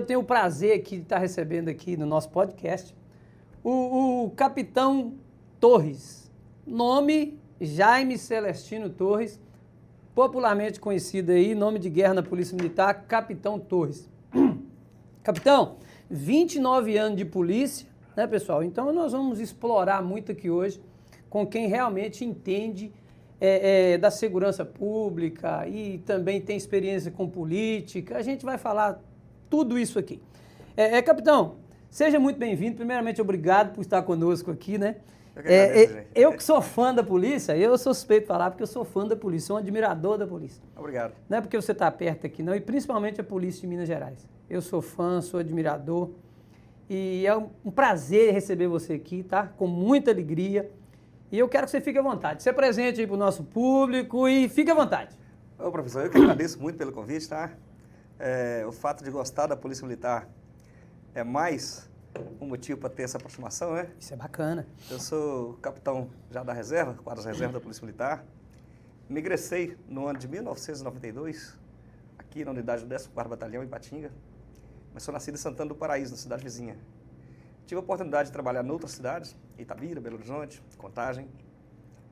tenho o prazer aqui de estar recebendo aqui no nosso podcast o Capitão Torres, nome Jaime Celestino Torres, popularmente conhecido aí, nome de guerra na Polícia Militar, Capitão Torres. Capitão, 29 anos de polícia, né, pessoal? Então nós vamos explorar muito aqui hoje com quem realmente entende da segurança pública e também tem experiência com política. A gente vai falar tudo isso aqui. Capitão, seja muito bem-vindo. Primeiramente, obrigado por estar conosco aqui, né? Eu que sou fã da polícia, eu sou suspeito de falar porque eu sou fã da polícia, sou um admirador da polícia. Obrigado. Não é porque você está perto aqui, não, e principalmente a polícia de Minas Gerais. Eu sou fã, sou admirador e é um prazer receber você aqui, tá? Com muita alegria. E eu quero que você fique à vontade. Se apresente aí para o nosso público e fique à vontade. Ô, professor, eu que agradeço muito pelo convite, tá? O fato de gostar da Polícia Militar é mais um motivo para ter essa aproximação, né? Isso é bacana. Eu sou capitão já da reserva, quadro reserva da Polícia Militar. Me ingressei no ano de 1992, aqui na unidade do 14º Batalhão, em Ipatinga. Mas sou nascido em Santana do Paraíso, na cidade vizinha. Tive a oportunidade de trabalhar em outras cidades, Itabira, Belo Horizonte, Contagem,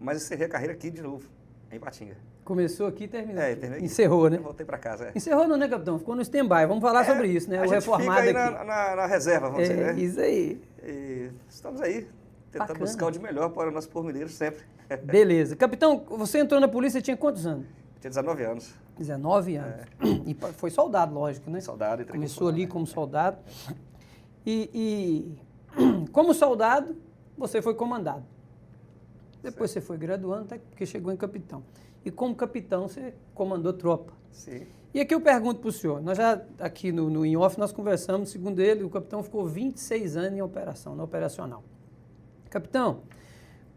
mas encerrei a carreira aqui de novo, em Ipatinga. Começou aqui e terminou. Terminei. Encerrou, né? Voltei para casa. Encerrou não, né, capitão? Ficou no stand-by. Vamos falar sobre isso, né? A gente reformado fica aí aqui. Na reserva, vamos dizer, né? Isso aí. E estamos aí, tentando Bacana. buscar o de melhor para o nosso povo mineiro sempre. Beleza. Capitão, você entrou na polícia e tinha quantos anos? Tinha 19 anos. 19 anos. E foi soldado, lógico, né? Soldado. Começou ali como soldado. E como soldado, você foi comandado. Depois você foi graduando, até porque chegou em capitão. E como capitão, você comandou tropa. Sim. E aqui eu pergunto para o senhor, nós já aqui no in-off nós conversamos, segundo ele, o capitão ficou 26 anos em operação, na operacional. Capitão,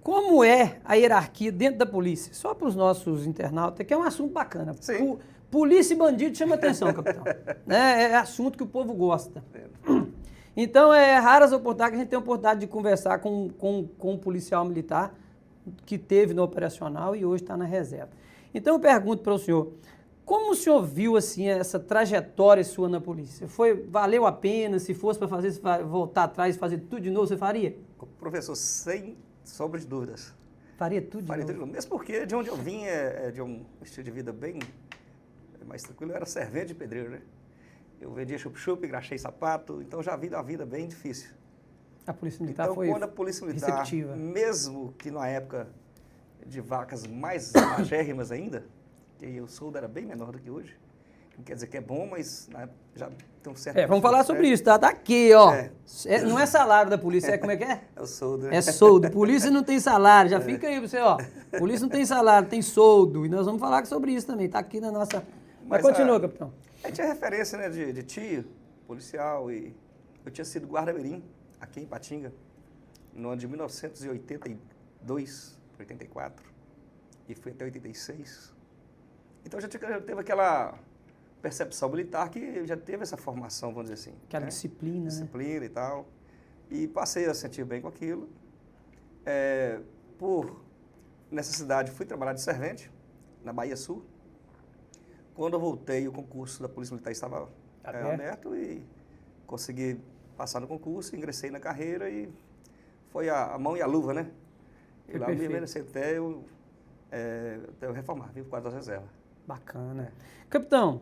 como é a hierarquia dentro da polícia? Só para os nossos internautas, que é um assunto bacana. Sim. Polícia e bandido chama atenção, capitão. É assunto que o povo gosta. Então, raras oportunidades que a gente tem a oportunidade de conversar com um policial militar que teve no operacional e hoje está na reserva. Então, eu pergunto para o senhor, como o senhor viu assim, essa trajetória sua na polícia? Valeu a pena? Se fosse para fazer, voltar atrás e fazer tudo de novo, você faria? Professor, sem sombra de dúvidas. Faria tudo de novo? Tudo de novo. Mesmo porque de onde eu vim é de um estilo de vida bem mais tranquilo. Eu era servente de pedreiro, né? Eu vendia chup-chup, engraxei sapato, então já vi uma vida bem difícil. A Polícia Militar então, foi quando a Polícia Militar, receptiva. mesmo que na época de vacas mais magérrimas ainda, que o soldo era bem menor do que hoje, não quer dizer que é bom, mas já tem um certo... vamos falar sobre isso, tá? Tá aqui, ó. Não é salário da polícia, como é que é? É o soldo. É soldo. Polícia não tem salário, já fica aí pra você, ó. Polícia não tem salário, tem soldo. E nós vamos falar sobre isso também, tá aqui na nossa... Mas continua, capitão. A gente tinha referência, né, de tio, policial, e eu tinha sido guarda-mirim aqui em Ipatinga, no ano de 1982, 84, e fui até 86. Então já teve aquela percepção militar que já teve essa formação, vamos dizer assim. Aquela disciplina, Disciplina, né? E tal. E passei a sentir bem com aquilo. Por necessidade, fui trabalhar de servente na Bahia Sul. Quando eu voltei, o concurso da Polícia Militar estava aberto e consegui passar no concurso, ingressei na carreira e foi a mão e a luva, né? E lá me envelheci até eu reformar, vim para o quadro da reserva. Bacana. Capitão,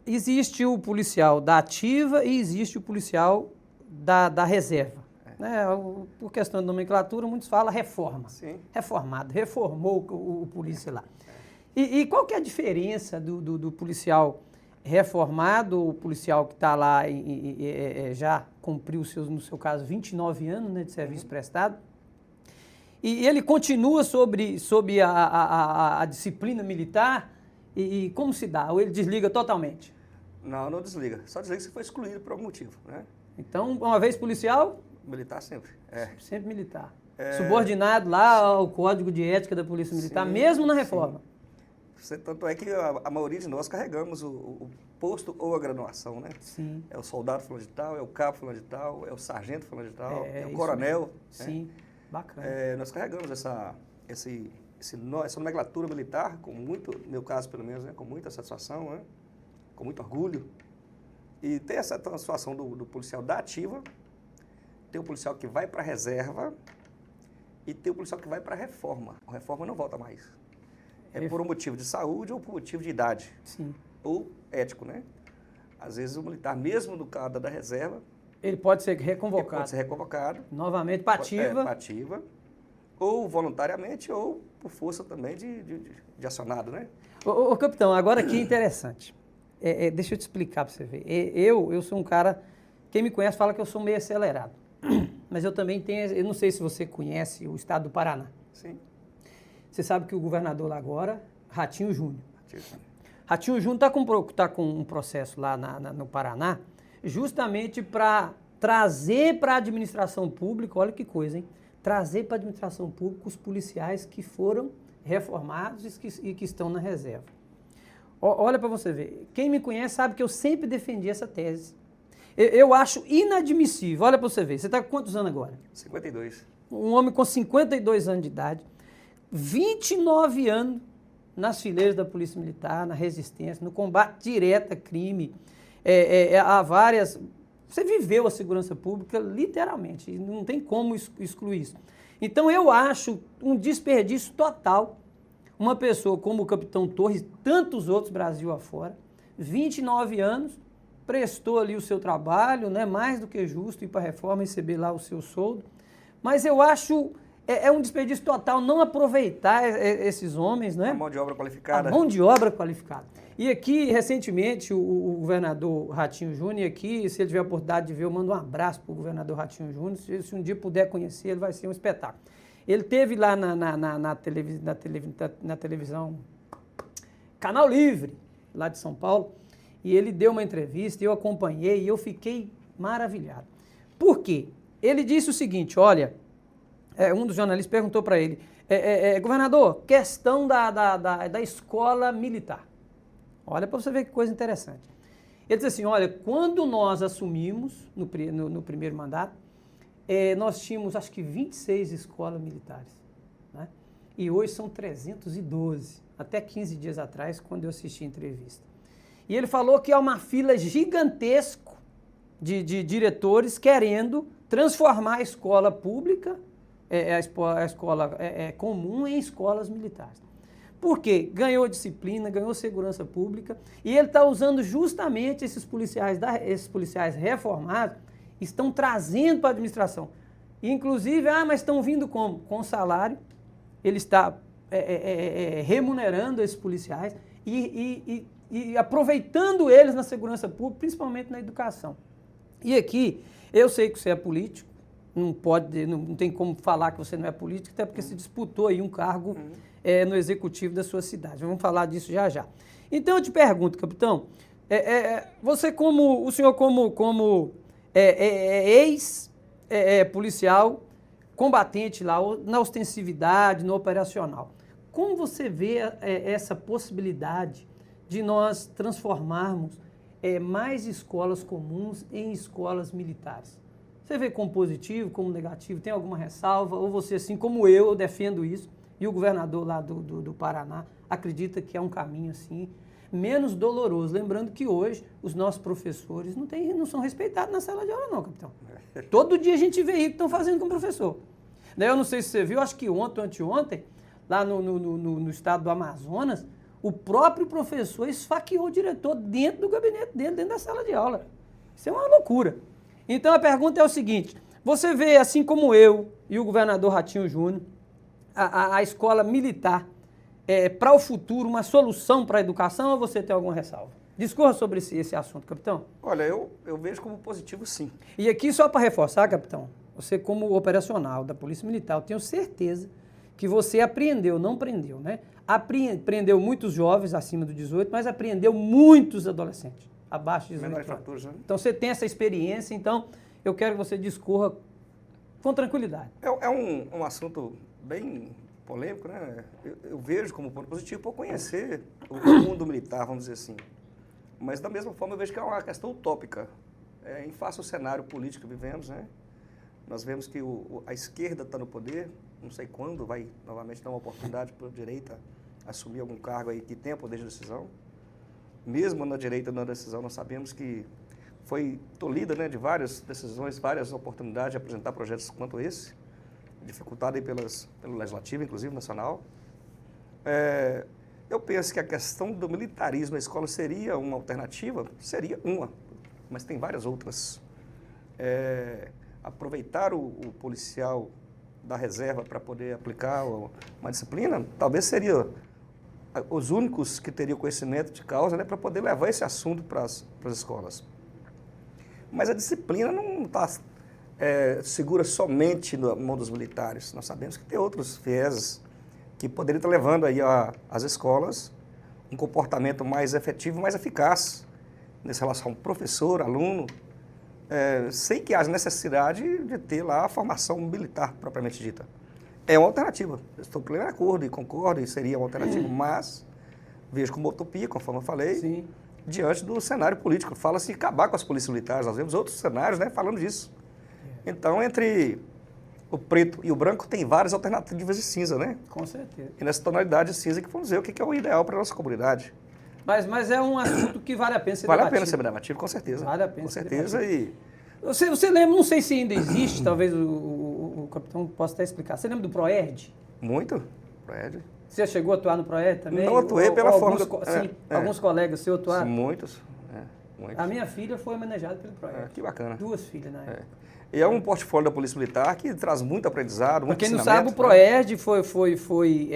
existe o policial da ativa e existe o policial da reserva. Né? Por questão de nomenclatura, muitos falam reforma. Sim. Reformado, reformou o polícia lá. E qual que é a diferença do policial reformado, o policial que está lá e já cumpriu no seu caso, 29 anos, né, de serviço prestado, e ele continua sob a disciplina militar, e como se dá? Ou ele desliga totalmente? Não desliga. Só desliga se for excluído por algum motivo, né? Então, uma vez policial? Militar sempre. Sempre militar. Subordinado lá ao Código de Ética da Polícia Militar, mesmo na reforma. Tanto é que a maioria de nós carregamos o posto ou a graduação, né? Sim. É o soldado fulano de tal, é o cabo fulano de tal, é o sargento fulano de tal, é o coronel. Sim, bacana. Nós carregamos essa nomenclatura militar, com muito, no meu caso pelo menos, né, com muita satisfação, né, com muito orgulho. E tem essa situação do policial da ativa, tem o policial que vai para a reserva e tem o policial que vai para a reforma. A reforma não volta mais. É por um motivo de saúde ou por motivo de idade. Sim. Ou ético, né? Às vezes o militar, mesmo no caso da reserva, ele pode ser reconvocado. Ele pode ser reconvocado. Novamente, para ativa. Para ativa. Ou voluntariamente, ou por força também de acionado, né? Ô, capitão, agora aqui é interessante. Deixa eu te explicar para você ver. Eu sou um cara, quem me conhece fala que eu sou meio acelerado. Mas eu também tenho, eu não sei se você conhece o estado do Paraná. Sim. Você sabe que o governador lá agora, Ratinho Júnior. Ratinho Júnior está com um processo lá no Paraná, justamente para trazer para a administração pública, olha que coisa, hein? Trazer para a administração pública os policiais que foram reformados e que estão na reserva. Olha para você ver, quem me conhece sabe que eu sempre defendi essa tese. Eu acho inadmissível, olha para você ver, você está com quantos anos agora? 52. Um homem com 52 anos de idade, 29 anos nas fileiras da Polícia Militar, na resistência, no combate direto a crime, há várias... Você viveu a segurança pública literalmente, e não tem como excluir isso. Então eu acho um desperdício total uma pessoa como o capitão Torres e tantos outros Brasil afora, 29 anos, prestou ali o seu trabalho, né, mais do que justo ir para a reforma e receber lá o seu soldo, mas eu acho um desperdício total não aproveitar esses homens, né? A mão de obra qualificada. A mão de obra qualificada. E aqui, recentemente, o governador Ratinho Júnior, aqui, se ele tiver a oportunidade de ver, eu mando um abraço para o governador Ratinho Júnior, se um dia puder conhecer, ele vai ser um espetáculo. Ele teve lá na televisão, Canal Livre, lá de São Paulo, e ele deu uma entrevista, eu acompanhei e eu fiquei maravilhado. Por quê? Ele disse o seguinte, olha, um dos jornalistas perguntou para ele, governador, questão da escola militar. Olha para você ver que coisa interessante. Ele disse assim, olha, quando nós assumimos no primeiro mandato, nós tínhamos acho que 26 escolas militares, né? E hoje são 312, até 15 dias atrás, quando eu assisti a entrevista. E ele falou que há uma fila gigantesca de diretores querendo transformar a escola pública, a escola comum, em escolas militares. Por quê? Ganhou disciplina, ganhou segurança pública, e ele está usando justamente esses policiais reformados, estão trazendo para a administração. Inclusive, mas estão vindo como? Com salário, ele está remunerando esses policiais e aproveitando eles na segurança pública, principalmente na educação. E aqui, eu sei que você é político, não tem como falar que você não é político, até porque se disputou aí um cargo no executivo da sua cidade. Vamos falar disso já já. Então eu te pergunto, capitão, o senhor como ex-policial, combatente lá, na ostensividade, no operacional, como você vê essa possibilidade de nós transformarmos mais escolas comuns em escolas militares? Você vê como positivo, como negativo? Tem alguma ressalva? Ou você, assim como eu defendo isso, e o governador lá do Paraná acredita que é um caminho assim, menos doloroso? Lembrando que hoje os nossos professores não são respeitados na sala de aula não, capitão. Todo dia a gente vê aí que estão fazendo com o professor. Eu não sei se você viu, acho que ontem ou anteontem, lá no estado do Amazonas, o próprio professor esfaqueou o diretor dentro do gabinete dele, dentro da sala de aula. Isso é uma loucura. Então a pergunta é o seguinte, você vê, assim como eu e o governador Ratinho Júnior, a escola militar para o futuro uma solução para a educação, ou você tem alguma ressalva? Discorra sobre esse assunto, capitão. Olha, eu vejo como positivo, sim. E aqui, só para reforçar, capitão, você como operacional da Polícia Militar, eu tenho certeza que você apreendeu, não prendeu, né? Prendeu muitos jovens acima do 18, mas apreendeu muitos adolescentes abaixo de 18 anos. Né? Então você tem essa experiência, então eu quero que você discorra com tranquilidade. É um assunto bem polêmico, né? Eu vejo como ponto positivo por conhecer o mundo militar, vamos dizer assim. Mas da mesma forma eu vejo que é uma questão utópica. Em face ao cenário político que vivemos, né? Nós vemos que a esquerda está no poder, não sei quando vai novamente dar uma oportunidade para a direita assumir algum cargo aí que tenha poder de decisão. Mesmo na direita, na decisão, nós sabemos que foi tolhida, né, de várias decisões, várias oportunidades de apresentar projetos quanto esse, dificultado aí pelo Legislativo, inclusive nacional. Eu penso que a questão do militarismo na escola seria uma alternativa, seria uma, mas tem várias outras. Aproveitar o policial da reserva para poder aplicar uma disciplina, talvez seria os únicos que teriam conhecimento de causa, né, para poder levar esse assunto para as escolas. Mas a disciplina não está segura somente na mão dos militares. Nós sabemos que tem outros vieses que poderiam estar levando aí às escolas um comportamento mais efetivo, mais eficaz nessa relação professor-aluno, sem que haja necessidade de ter lá a formação militar propriamente dita. É uma alternativa. Estou em pleno acordo e concordo, e seria uma alternativa, mas vejo como utopia, conforme eu falei, Sim. diante do cenário político. Fala-se em acabar com as polícias militares, nós vemos outros cenários, né, falando disso. Então, entre o preto e o branco, tem várias alternativas de cinza, né? Com certeza. E nessa tonalidade de cinza que vamos ver o que é o ideal para a nossa comunidade. Mas é um assunto que vale a pena ser Vale debatido. a pena ser debatido, com certeza. Vale a pena com ser certeza. debatido. E Você lembra, não sei se ainda existe, talvez o capitão possa até explicar. Você lembra do PROERD? muito, Fred. Você chegou a atuar no PROERD também? Não atuei pela forma... Sim, alguns colegas seus atuaram? Muitos. Muitos. A minha filha foi homenageada pelo PROERD. Que bacana. 2 filhas na época. E é um portfólio da Polícia Militar que traz muito aprendizado, muito Para quem não ensinamento, sabe, o PROERD foi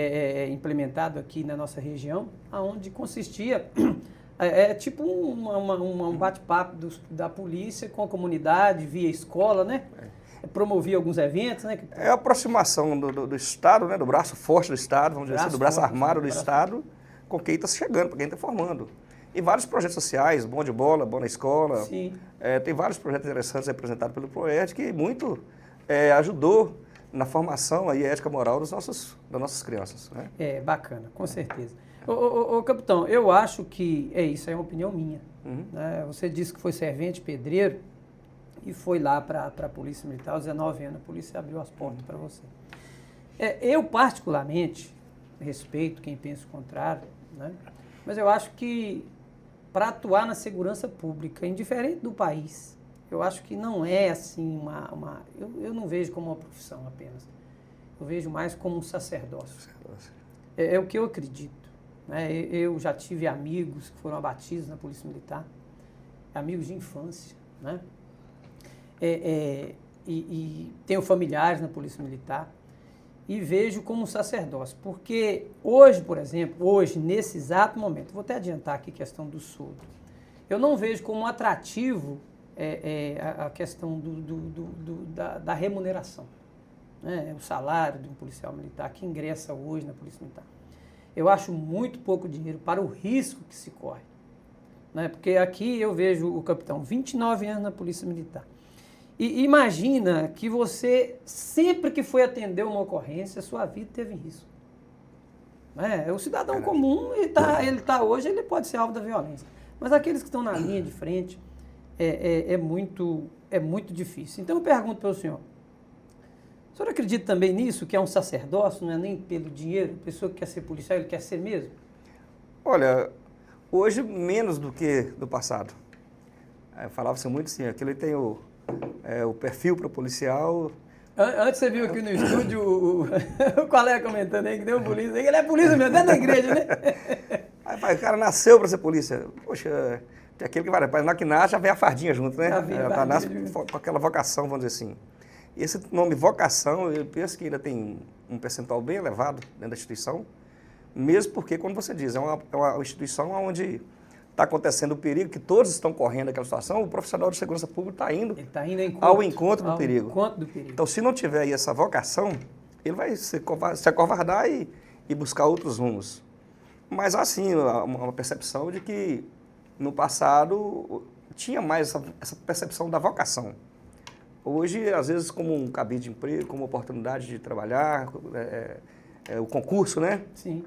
implementado aqui na nossa região, onde consistia... tipo um bate-papo da polícia com a comunidade, via escola, né? Promovia alguns eventos, né? É a aproximação do Estado, né? Do braço forte do Estado, vamos dizer assim, do braço armado do Estado, com quem está chegando, para quem está formando. E vários projetos sociais, Bom de Bola, Bom na Escola. Sim. Tem vários projetos interessantes apresentados pelo PROERD que muito ajudou na formação aí, ética moral das nossas crianças. Né? Bacana, com certeza. Ô, capitão, eu acho que isso é uma opinião minha. Né? Você disse que foi servente pedreiro e foi lá para a Polícia Militar aos 19 anos. A polícia abriu as portas para você. Eu, particularmente, respeito quem pensa o contrário, né? Mas eu acho que para atuar na segurança pública, indiferente do país, eu acho que não é assim eu não vejo como uma profissão apenas. Eu vejo mais como um sacerdócio. É o que eu acredito. Né? Eu já tive amigos que foram abatidos na Polícia Militar, amigos de infância, né? E tenho familiares na Polícia Militar e vejo como um sacerdócio, porque hoje, por exemplo, nesse exato momento, vou até adiantar aqui a questão do soldo, eu não vejo como um atrativo a questão da remuneração, né? O salário de um policial militar que ingressa hoje na Polícia Militar. Eu acho muito pouco dinheiro para o risco que se corre. Né? Porque aqui eu vejo o capitão, 29 anos na Polícia Militar. E imagina que você, sempre que foi atender uma ocorrência, sua vida teve risco. Né? O cidadão comum, ele tá hoje, ele pode ser alvo da violência. Mas aqueles que estão na linha de frente, é muito difícil. Então eu pergunto para o senhor, o senhor acredita também nisso, que é um sacerdócio, não é nem pelo dinheiro? A pessoa que quer ser policial, ele quer ser mesmo? Olha, hoje menos do que do passado. Falava-se muito assim, aquilo tem o perfil para o policial. Antes você viu aqui no estúdio o colega comentando aí que deu polícia, ele é polícia mesmo, dentro da igreja, né? O cara nasceu para ser polícia. Poxa, tem aquele que vai, na que nasce já vem a fardinha junto, né? Nasce com aquela vocação, vamos dizer assim. Esse nome vocação, eu penso que ainda tem um percentual bem elevado dentro da instituição, mesmo porque, como você diz, é uma instituição onde está acontecendo o perigo, que todos estão correndo aquela situação, o profissional de segurança pública está indo ao encontro do perigo. Então, se não tiver aí essa vocação, ele vai se acovardar e buscar outros rumos. Mas há, sim, uma percepção de que, no passado, tinha mais essa percepção da vocação. Hoje, às vezes, como um cabide de emprego, como oportunidade de trabalhar, o concurso, né? Sim.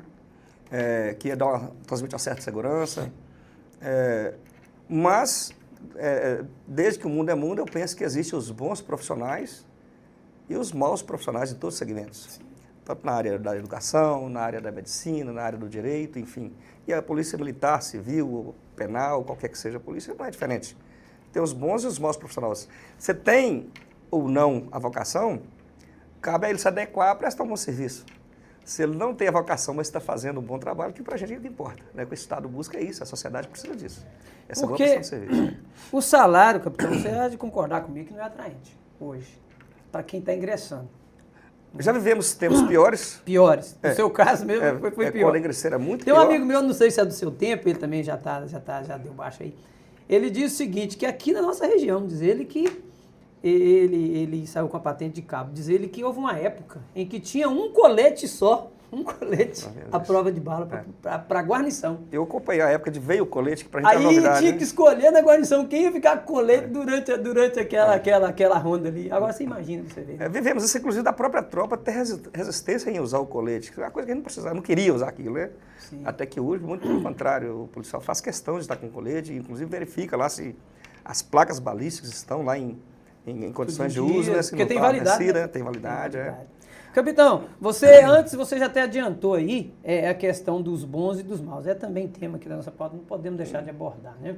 Que transmite uma certa segurança. Mas, desde que o mundo é mundo, eu penso que existem os bons profissionais e os maus profissionais em todos os segmentos. Sim. Tanto na área da educação, na área da medicina, na área do direito, enfim. E a polícia militar, civil, penal, qualquer que seja a polícia, não é diferente. Tem os bons e os maus profissionais. Você tem ou não a vocação, cabe a ele se adequar a prestar um bom serviço. Se ele não tem a vocação, mas está fazendo um bom trabalho, que para a gente é o que importa. Né? O que o Estado busca é isso, a sociedade precisa disso. Essa boa prestação de serviço. O salário, capitão, você há de concordar comigo que não é atraente hoje, para quem está ingressando. Já vivemos tempos piores. Piores. No seu caso mesmo foi pior. Quando eu ingressei era muito Tem pior. um amigo meu, não sei se é do seu tempo, ele também já deu baixo aí. Ele diz o seguinte, que aqui na nossa região, diz ele que ele saiu com a patente de cabo, diz ele que houve uma época em que tinha um colete só, a prova de bala para guarnição. Eu acompanhei a época de veio o colete, que pra gente era Aí novidade. tinha que escolher na guarnição quem ia ficar com colete durante aquela ronda ali. Agora você imagina, você vê. Vivemos isso, inclusive, da própria tropa ter resistência em usar o colete. É uma coisa que a gente não precisava, não queria usar aquilo, né? Sim. Até que hoje, muito pelo contrário, o policial faz questão de estar com colete, inclusive verifica lá se as placas balísticas estão lá em condições de uso, né? Se porque tem validade. Né? Tem validade, Capitão, antes você já até adiantou aí a questão dos bons e dos maus. É também tema que da nossa pauta, não podemos deixar de abordar, né?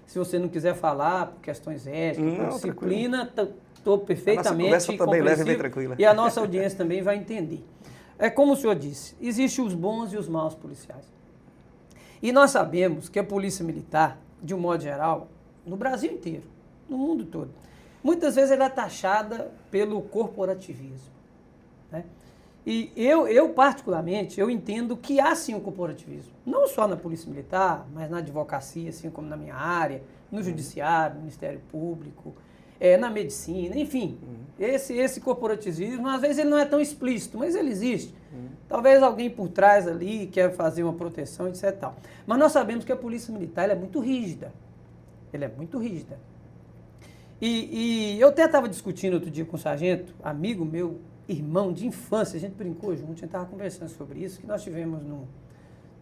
Se você não quiser falar por questões éticas, por disciplina, estou perfeitamente compreensível também leve e bem tranquila. E a nossa audiência também vai entender. É como o senhor disse, existem os bons e os maus policiais. E nós sabemos que a polícia militar, de um modo geral, no Brasil inteiro, no mundo todo, muitas vezes ela é taxada pelo corporativismo. Né? E eu, particularmente, eu entendo que há sim o corporativismo. Não só na Polícia Militar, mas na advocacia, assim como na minha área, no Judiciário, no Ministério Público, na medicina, enfim. Esse corporativismo, às vezes ele não é tão explícito, mas ele existe. Talvez alguém por trás ali quer fazer uma proteção, etc. Tal. Mas nós sabemos que a Polícia Militar ela é muito rígida. Ela é muito rígida. E eu até estava discutindo outro dia com um sargento, amigo meu, irmão de infância, a gente brincou junto, a gente estava conversando sobre isso, que nós tivemos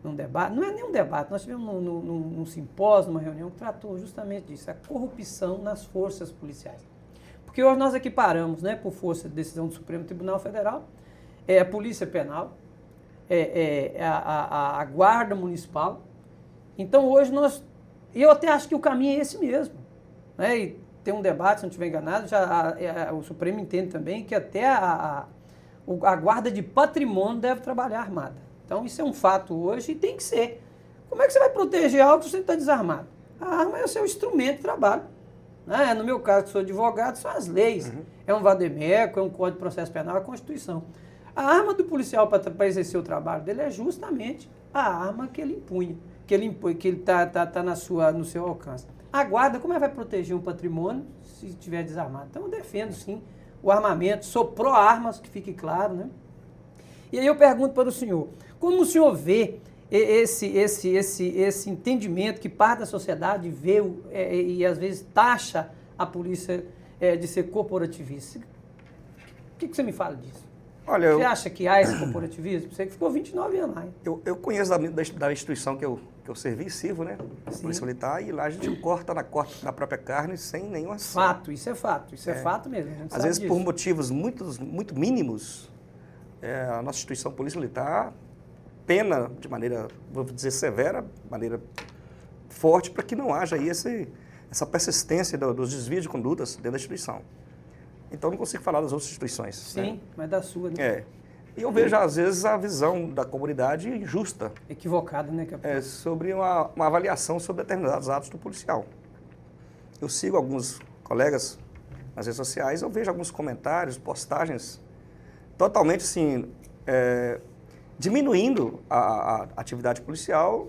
num debate, não é nem um debate, nós tivemos num simpósio, numa reunião que tratou justamente disso, a corrupção nas forças policiais. Porque hoje nós equiparamos, né, por força de decisão do Supremo Tribunal Federal, a Polícia Penal, a Guarda Municipal. Então hoje eu até acho que o caminho é esse mesmo, né, e tem um debate, se não estiver enganado, o Supremo entende também que até a guarda de patrimônio deve trabalhar armada. Então isso é um fato hoje e tem que ser. Como é que você vai proteger algo se você está desarmado? A arma é o seu instrumento de trabalho. Né? No meu caso, que sou advogado, são as leis. É um vademécum, é um Código de Processo Penal, é a Constituição. A arma do policial para exercer o trabalho dele é justamente a arma que ele impunha, que ele está no seu alcance. A guarda, como é que vai proteger um patrimônio se estiver desarmado? Então eu defendo sim o armamento, sou pró-armas, que fique claro, né? E aí eu pergunto para o senhor, como o senhor vê esse entendimento que parte da sociedade vê e às vezes taxa a polícia de ser corporativista? O que você me fala disso? Olha, você acha que há esse corporativismo? Você que ficou 29 anos lá. Eu conheço da instituição que eu servi, sirvo, né? Polícia Militar, e lá a gente corta na própria carne sem nenhuma ação. Fato, isso é fato. Isso é fato mesmo. Às vezes, por motivos muito mínimos, a nossa instituição Polícia Militar pena de maneira, vou dizer, severa, de maneira forte, para que não haja aí essa persistência dos desvios de condutas dentro da instituição. Então, não consigo falar das outras instituições. Sim, né? Mas da sua, né? E eu vejo, às vezes, a visão da comunidade injusta. Equivocada, né, capitão? Sobre uma avaliação sobre determinados atos do policial. Eu sigo alguns colegas nas redes sociais, eu vejo alguns comentários, postagens, totalmente, assim, diminuindo a atividade policial,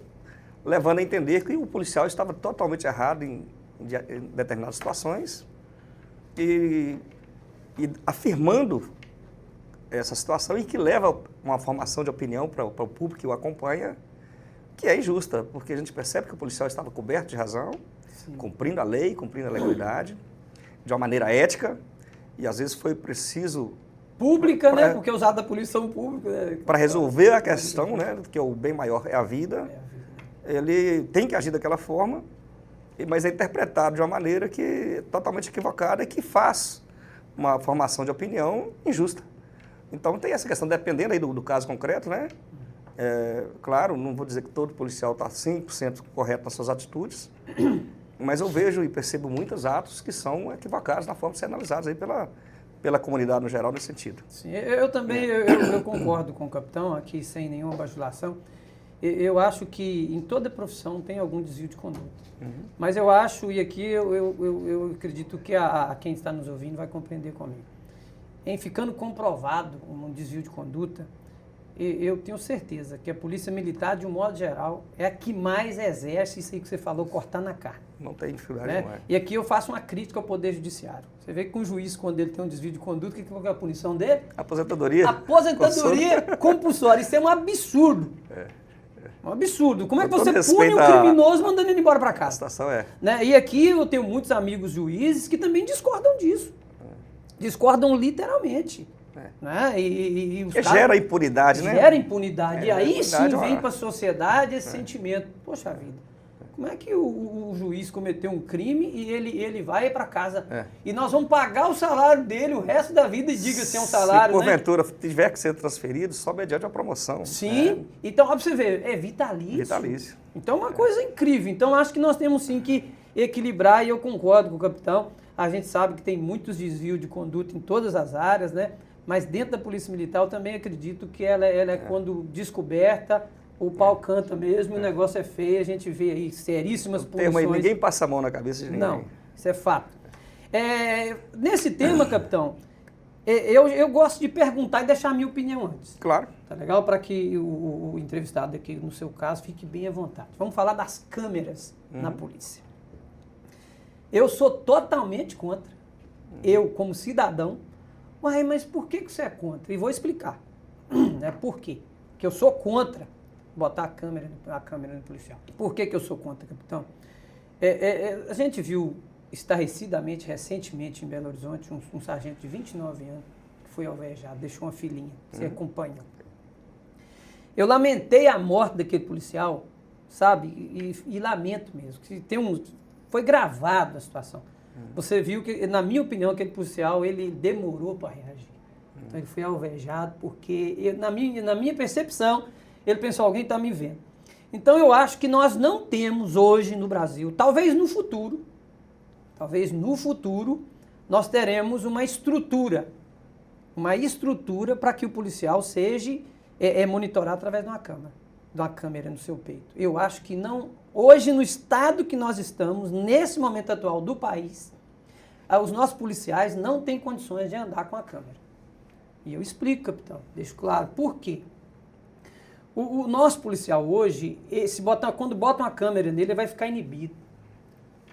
levando a entender que o policial estava totalmente errado em determinadas situações e afirmando essa situação e que leva uma formação de opinião para o público que o acompanha, que é injusta, porque a gente percebe que o policial estava coberto de razão, cumprindo a lei, cumprindo a legalidade, de uma maneira ética, e às vezes foi preciso... Pública, né? Porque os atos da polícia são públicos. Né? Para resolver a questão, né? Que o bem maior é a vida, ele tem que agir daquela forma, mas é interpretado de uma maneira que é totalmente equivocada e que faz uma formação de opinião injusta. Então tem essa questão, dependendo aí do caso concreto, né? Claro, não vou dizer que todo policial está 100% correto nas suas atitudes, Mas eu vejo e percebo muitos atos que são equivocados na forma de ser analisados aí pela comunidade no geral nesse sentido. Sim, eu também eu concordo com o capitão aqui, sem nenhuma bajulação. Eu acho que em toda profissão tem algum desvio de conduta. Mas eu acho, e aqui eu acredito que quem está nos ouvindo vai compreender comigo. Em ficando comprovado um desvio de conduta, eu tenho certeza que a Polícia Militar, de um modo geral, é a que mais exerce isso aí que você falou, cortar na carne. Não tem dificuldade, Né? não é. E aqui eu faço uma crítica ao Poder Judiciário. Você vê que um juiz, quando ele tem um desvio de conduta, o que é a punição dele? Aposentadoria. Aposentadoria compulsória. Isso é um absurdo. Um absurdo. Como é que você pune um criminoso mandando ele embora para casa? A situação é. Né? E aqui eu tenho muitos amigos juízes que também discordam disso. Discordam literalmente. Né? E os caras gera impunidade, né? Gera impunidade. E aí impunidade, sim vem para a sociedade esse sentimento. Poxa vida, como é que o juiz cometeu um crime e ele vai para casa? E nós vamos pagar o salário dele o resto da vida e diga se é um salário, se porventura tiver que ser transferido, só mediante a promoção. Sim. Então, ó, pra você ver, é vitalício. Vitalício. Então, é uma coisa incrível. Então, acho que nós temos sim que equilibrar, e eu concordo com o capitão. A gente sabe que tem muitos desvios de conduta em todas as áreas, né? Mas dentro da Polícia Militar, eu também acredito que ela é quando descoberta, o pau canta mesmo, o negócio é feio, a gente vê aí seríssimas punições. Ninguém passa a mão na cabeça de ninguém. Não, isso é fato. Nesse tema, capitão, eu gosto de perguntar e deixar a minha opinião antes. Claro. Tá legal? Para que o entrevistado aqui, no seu caso, fique bem à vontade. Vamos falar das câmeras na polícia. Eu sou totalmente contra. Eu, como cidadão. Mas por que você é contra? E vou explicar. Por quê? Porque eu sou contra botar a câmera no policial. Por que eu sou contra, capitão? A gente viu estarrecidamente, recentemente, em Belo Horizonte, um sargento de 29 anos que foi alvejado, deixou uma filhinha, você acompanhou. Eu lamentei a morte daquele policial, sabe? E lamento mesmo. Que foi gravado a situação. Você viu que, na minha opinião, aquele policial, ele demorou para reagir. Então, ele foi alvejado porque, na minha percepção, ele pensou, alguém está me vendo. Então, eu acho que nós não temos hoje no Brasil, talvez no futuro, nós teremos uma estrutura para que o policial seja monitorado através de uma câmera no seu peito. Eu acho que não, hoje no estado que nós estamos, nesse momento atual do país, os nossos policiais não têm condições de andar com a câmera. E eu explico, capitão, deixo claro, por quê? O nosso policial hoje, quando bota uma câmera nele, ele vai ficar inibido.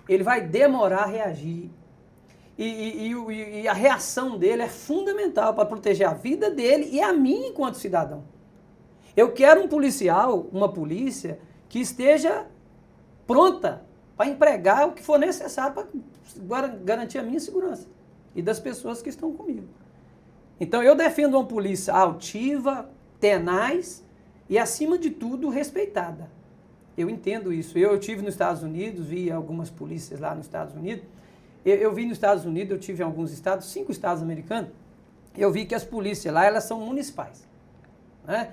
Ele vai demorar a reagir. E a reação dele é fundamental para proteger a vida dele e a mim enquanto cidadão. Eu quero um policial, uma polícia, que esteja pronta para empregar o que for necessário para garantir a minha segurança e das pessoas que estão comigo. Então, eu defendo uma polícia altiva, tenaz e, acima de tudo, respeitada. Eu entendo isso. Eu estive nos Estados Unidos, vi algumas polícias lá nos Estados Unidos. Eu vi nos Estados Unidos, eu tive em alguns estados, 5 estados americanos, eu vi que as polícias lá, elas são municipais. Né?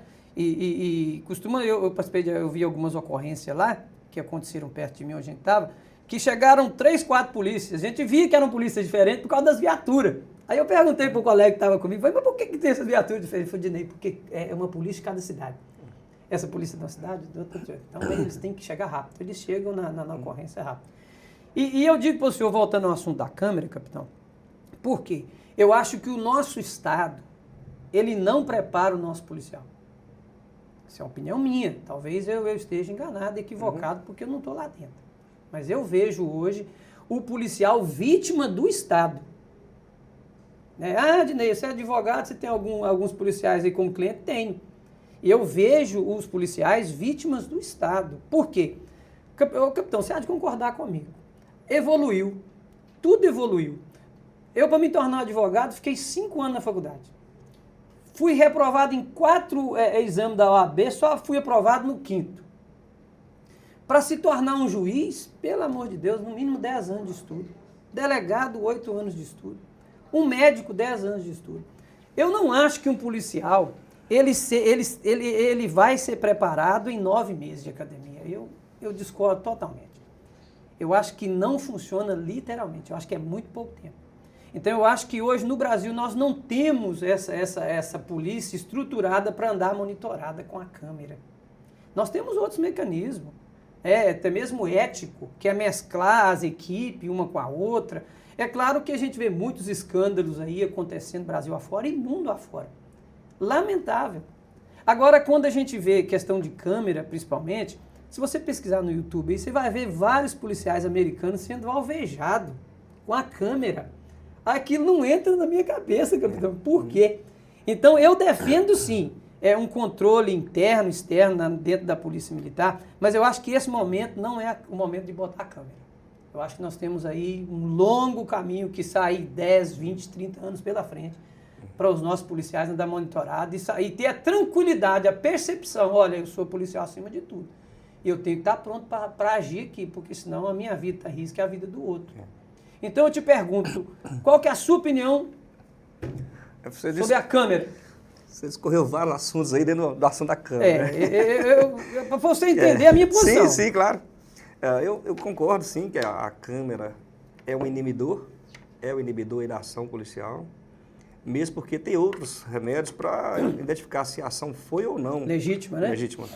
Eu vi algumas ocorrências lá, que aconteceram perto de mim, onde a gente estava, que chegaram 3, 4 polícias. A gente via que eram polícias diferentes por causa das viaturas. Aí eu perguntei para o colega que estava comigo, mas por que tem essas viaturas diferentes? Ele falou, Dinei, porque é uma polícia de cada cidade. Essa polícia da cidade, então eles têm que chegar rápido. Eles chegam na ocorrência rápido. E eu digo para o senhor, voltando ao assunto da câmera, capitão, por quê? Eu acho que o nosso Estado, ele não prepara o nosso policial. Essa é uma opinião minha. Talvez eu esteja enganado, equivocado, porque eu não estou lá dentro. Mas eu vejo hoje o policial vítima do Estado. Dinei, você é advogado, você tem alguns policiais aí como cliente? Tenho. E eu vejo os policiais vítimas do Estado. Por quê? Capitão, você há de concordar comigo. Evoluiu. Tudo evoluiu. Eu, para me tornar advogado, fiquei 5 anos na faculdade. Fui reprovado em 4 exames da OAB, só fui aprovado no 5º. Para se tornar um juiz, pelo amor de Deus, no mínimo 10 anos de estudo. Delegado, 8 anos de estudo. Um médico, 10 anos de estudo. Eu não acho que um policial, ele vai ser preparado em 9 meses de academia. Eu discordo totalmente. eu acho que não funciona literalmente, eu acho que é muito pouco tempo. Então eu acho que hoje no Brasil nós não temos essa polícia estruturada para andar monitorada com a câmera. Nós temos outros mecanismos, até mesmo ético, que é mesclar as equipes uma com a outra. É claro que a gente vê muitos escândalos aí acontecendo Brasil afora e mundo afora. Lamentável. Agora, quando a gente vê questão de câmera, principalmente, se você pesquisar no YouTube, aí você vai ver vários policiais americanos sendo alvejados com a câmera. Aquilo não entra na minha cabeça, capitão. Por quê? Então, eu defendo, sim, um controle interno, externo, dentro da Polícia Militar, mas eu acho que esse momento não é o momento de botar a câmera. Eu acho que nós temos aí um longo caminho que sair 10, 20, 30 anos pela frente para os nossos policiais andar monitorados e ter a tranquilidade, a percepção, olha, eu sou policial acima de tudo. E eu tenho que estar pronto para agir aqui, porque senão a minha vida está em risco e a vida do outro. Então eu te pergunto, qual que é a sua opinião sobre a câmera? Você escorreu vários assuntos aí dentro do assunto da câmera. Para você entender a minha posição. Sim, claro. Eu concordo, sim, que a câmera é um inibidor da ação policial, mesmo porque tem outros remédios para identificar se a ação foi ou não legítima, né? Legítima.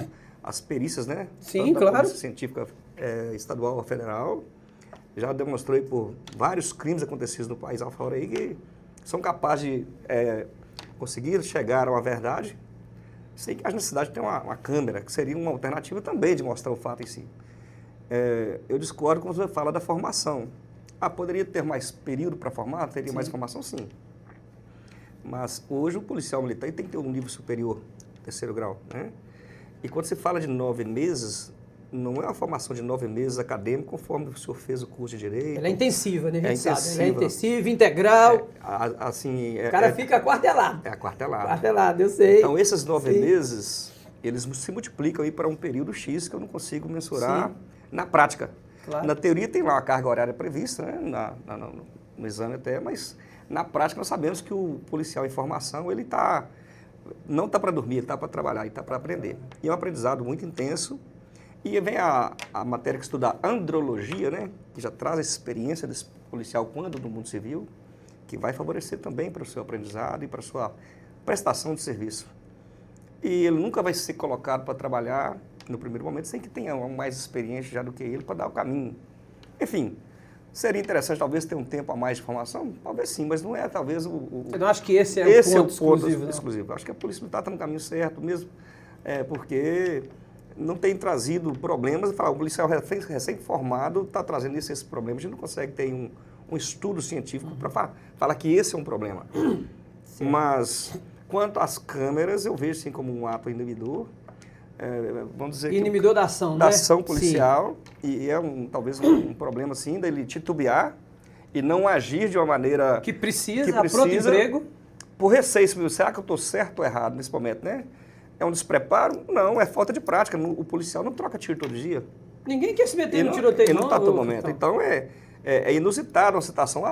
As perícias, né? Sim, claro. A Polícia Científica estadual ou federal já demonstrou por vários crimes acontecidos no país afora aí que são capazes de conseguir chegar a uma verdade sem que haja necessidade de ter uma câmera, que seria uma alternativa também de mostrar o fato em si. Eu discordo quando você fala da formação. Poderia ter mais período para formar? Teria mais formação? Sim. Mas hoje o policial militar tem que ter um nível superior, 3º grau, né? E quando se fala de 9 meses, não é uma formação de 9 meses acadêmico, conforme o senhor fez o curso de Direito. Ela é intensiva, né? A gente sabe. Ela é intensiva, integral. O cara fica aquartelado. Aquartelado. Aquartelado, eu sei. Então, esses 9 meses, eles se multiplicam aí para um período X que eu não consigo mensurar na prática. Claro. Na teoria tem lá uma carga horária prevista, né? No exame até, mas na prática nós sabemos que o policial em formação, ele não está para dormir, ele está para trabalhar, ele está para aprender. E é um aprendizado muito intenso. E vem a matéria que estuda andrologia, né? Que já traz essa experiência desse policial quando no mundo civil, que vai favorecer também para o seu aprendizado e para a sua prestação de serviço. E ele nunca vai ser colocado para trabalhar no primeiro momento sem que tenha mais experiência já do que ele para dar o caminho. Enfim, seria interessante talvez ter um tempo a mais de formação? Talvez sim, mas não é talvez Eu não acho que esse é o ponto exclusivo. Acho que a Polícia Militar está no caminho certo mesmo, porque não tem trazido problemas. O policial recém-formado está trazendo esses problemas. A gente não consegue ter um estudo científico para falar que esse é um problema. Sim. Mas, quanto às câmeras, eu vejo sim como um ato inibidor. Vamos dizer inibidor da ação, né? Da ação policial. Sim. E é talvez um problema, sim, dele titubear e não agir de uma maneira que precisa pronto emprego. Por receio. Será que eu estou certo ou errado nesse momento, né? É um despreparo? Não, é falta de prática. O policial não troca tiro todo dia. Ninguém quer se meter no tiroteio, não está todo momento. Então, é inusitado uma situação,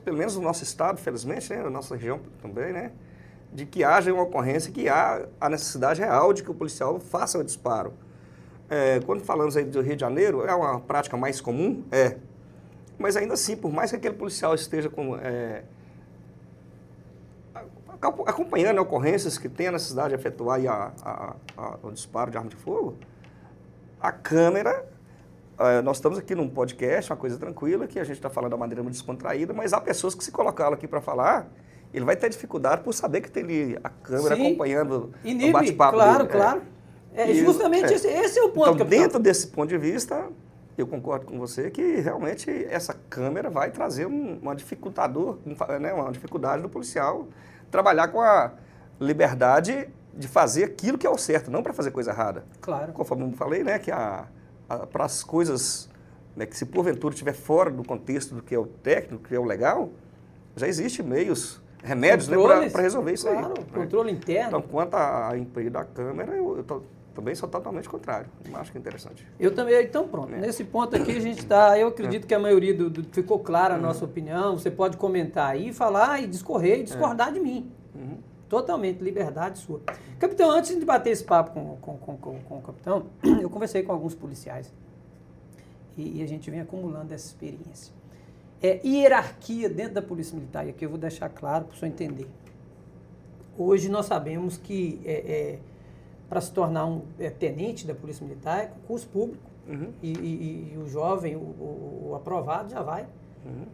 pelo menos no nosso estado, felizmente, né, na nossa região também, né, de que haja uma ocorrência, que há a necessidade real de que o policial faça o disparo. Quando falamos aí do Rio de Janeiro, é uma prática mais comum? Mas ainda assim, por mais que aquele policial esteja acompanhando ocorrências que tem a necessidade de efetuar o disparo de arma de fogo, a câmera, nós estamos aqui num podcast, uma coisa tranquila, que a gente está falando da maneira muito descontraída, mas há pessoas que se colocaram aqui para falar, ele vai ter dificuldade por saber que tem ali a câmera acompanhando o bate-papo dele. Claro. Justamente esse é o ponto. Então, dentro desse ponto de vista, eu concordo com você que realmente essa câmera vai trazer uma dificuldade do policial trabalhar com a liberdade de fazer aquilo que é o certo, não para fazer coisa errada. Claro. Conforme eu falei, né, que para as coisas, né, que se porventura estiver fora do contexto do que é o técnico, do que é o legal, já existem remédios, né, para resolver isso aí. Claro, controle interno. Então, quanto a emprego da câmera, eu também sou totalmente contrário. Não acho que é interessante. Eu também. Então, pronto. Nesse ponto aqui, a gente está... Eu acredito que a maioria ficou clara a nossa opinião. Você pode comentar aí, falar e discorrer e discordar de mim. Totalmente, liberdade sua. Capitão, antes de bater esse papo com o capitão, eu conversei com alguns policiais. E a gente vem acumulando essa experiência. Hierarquia dentro da Polícia Militar, e aqui eu vou deixar claro para o senhor entender. Hoje nós sabemos que para se tornar um tenente da Polícia Militar é concurso público. Uhum. E o jovem, o aprovado, já vai. Uhum.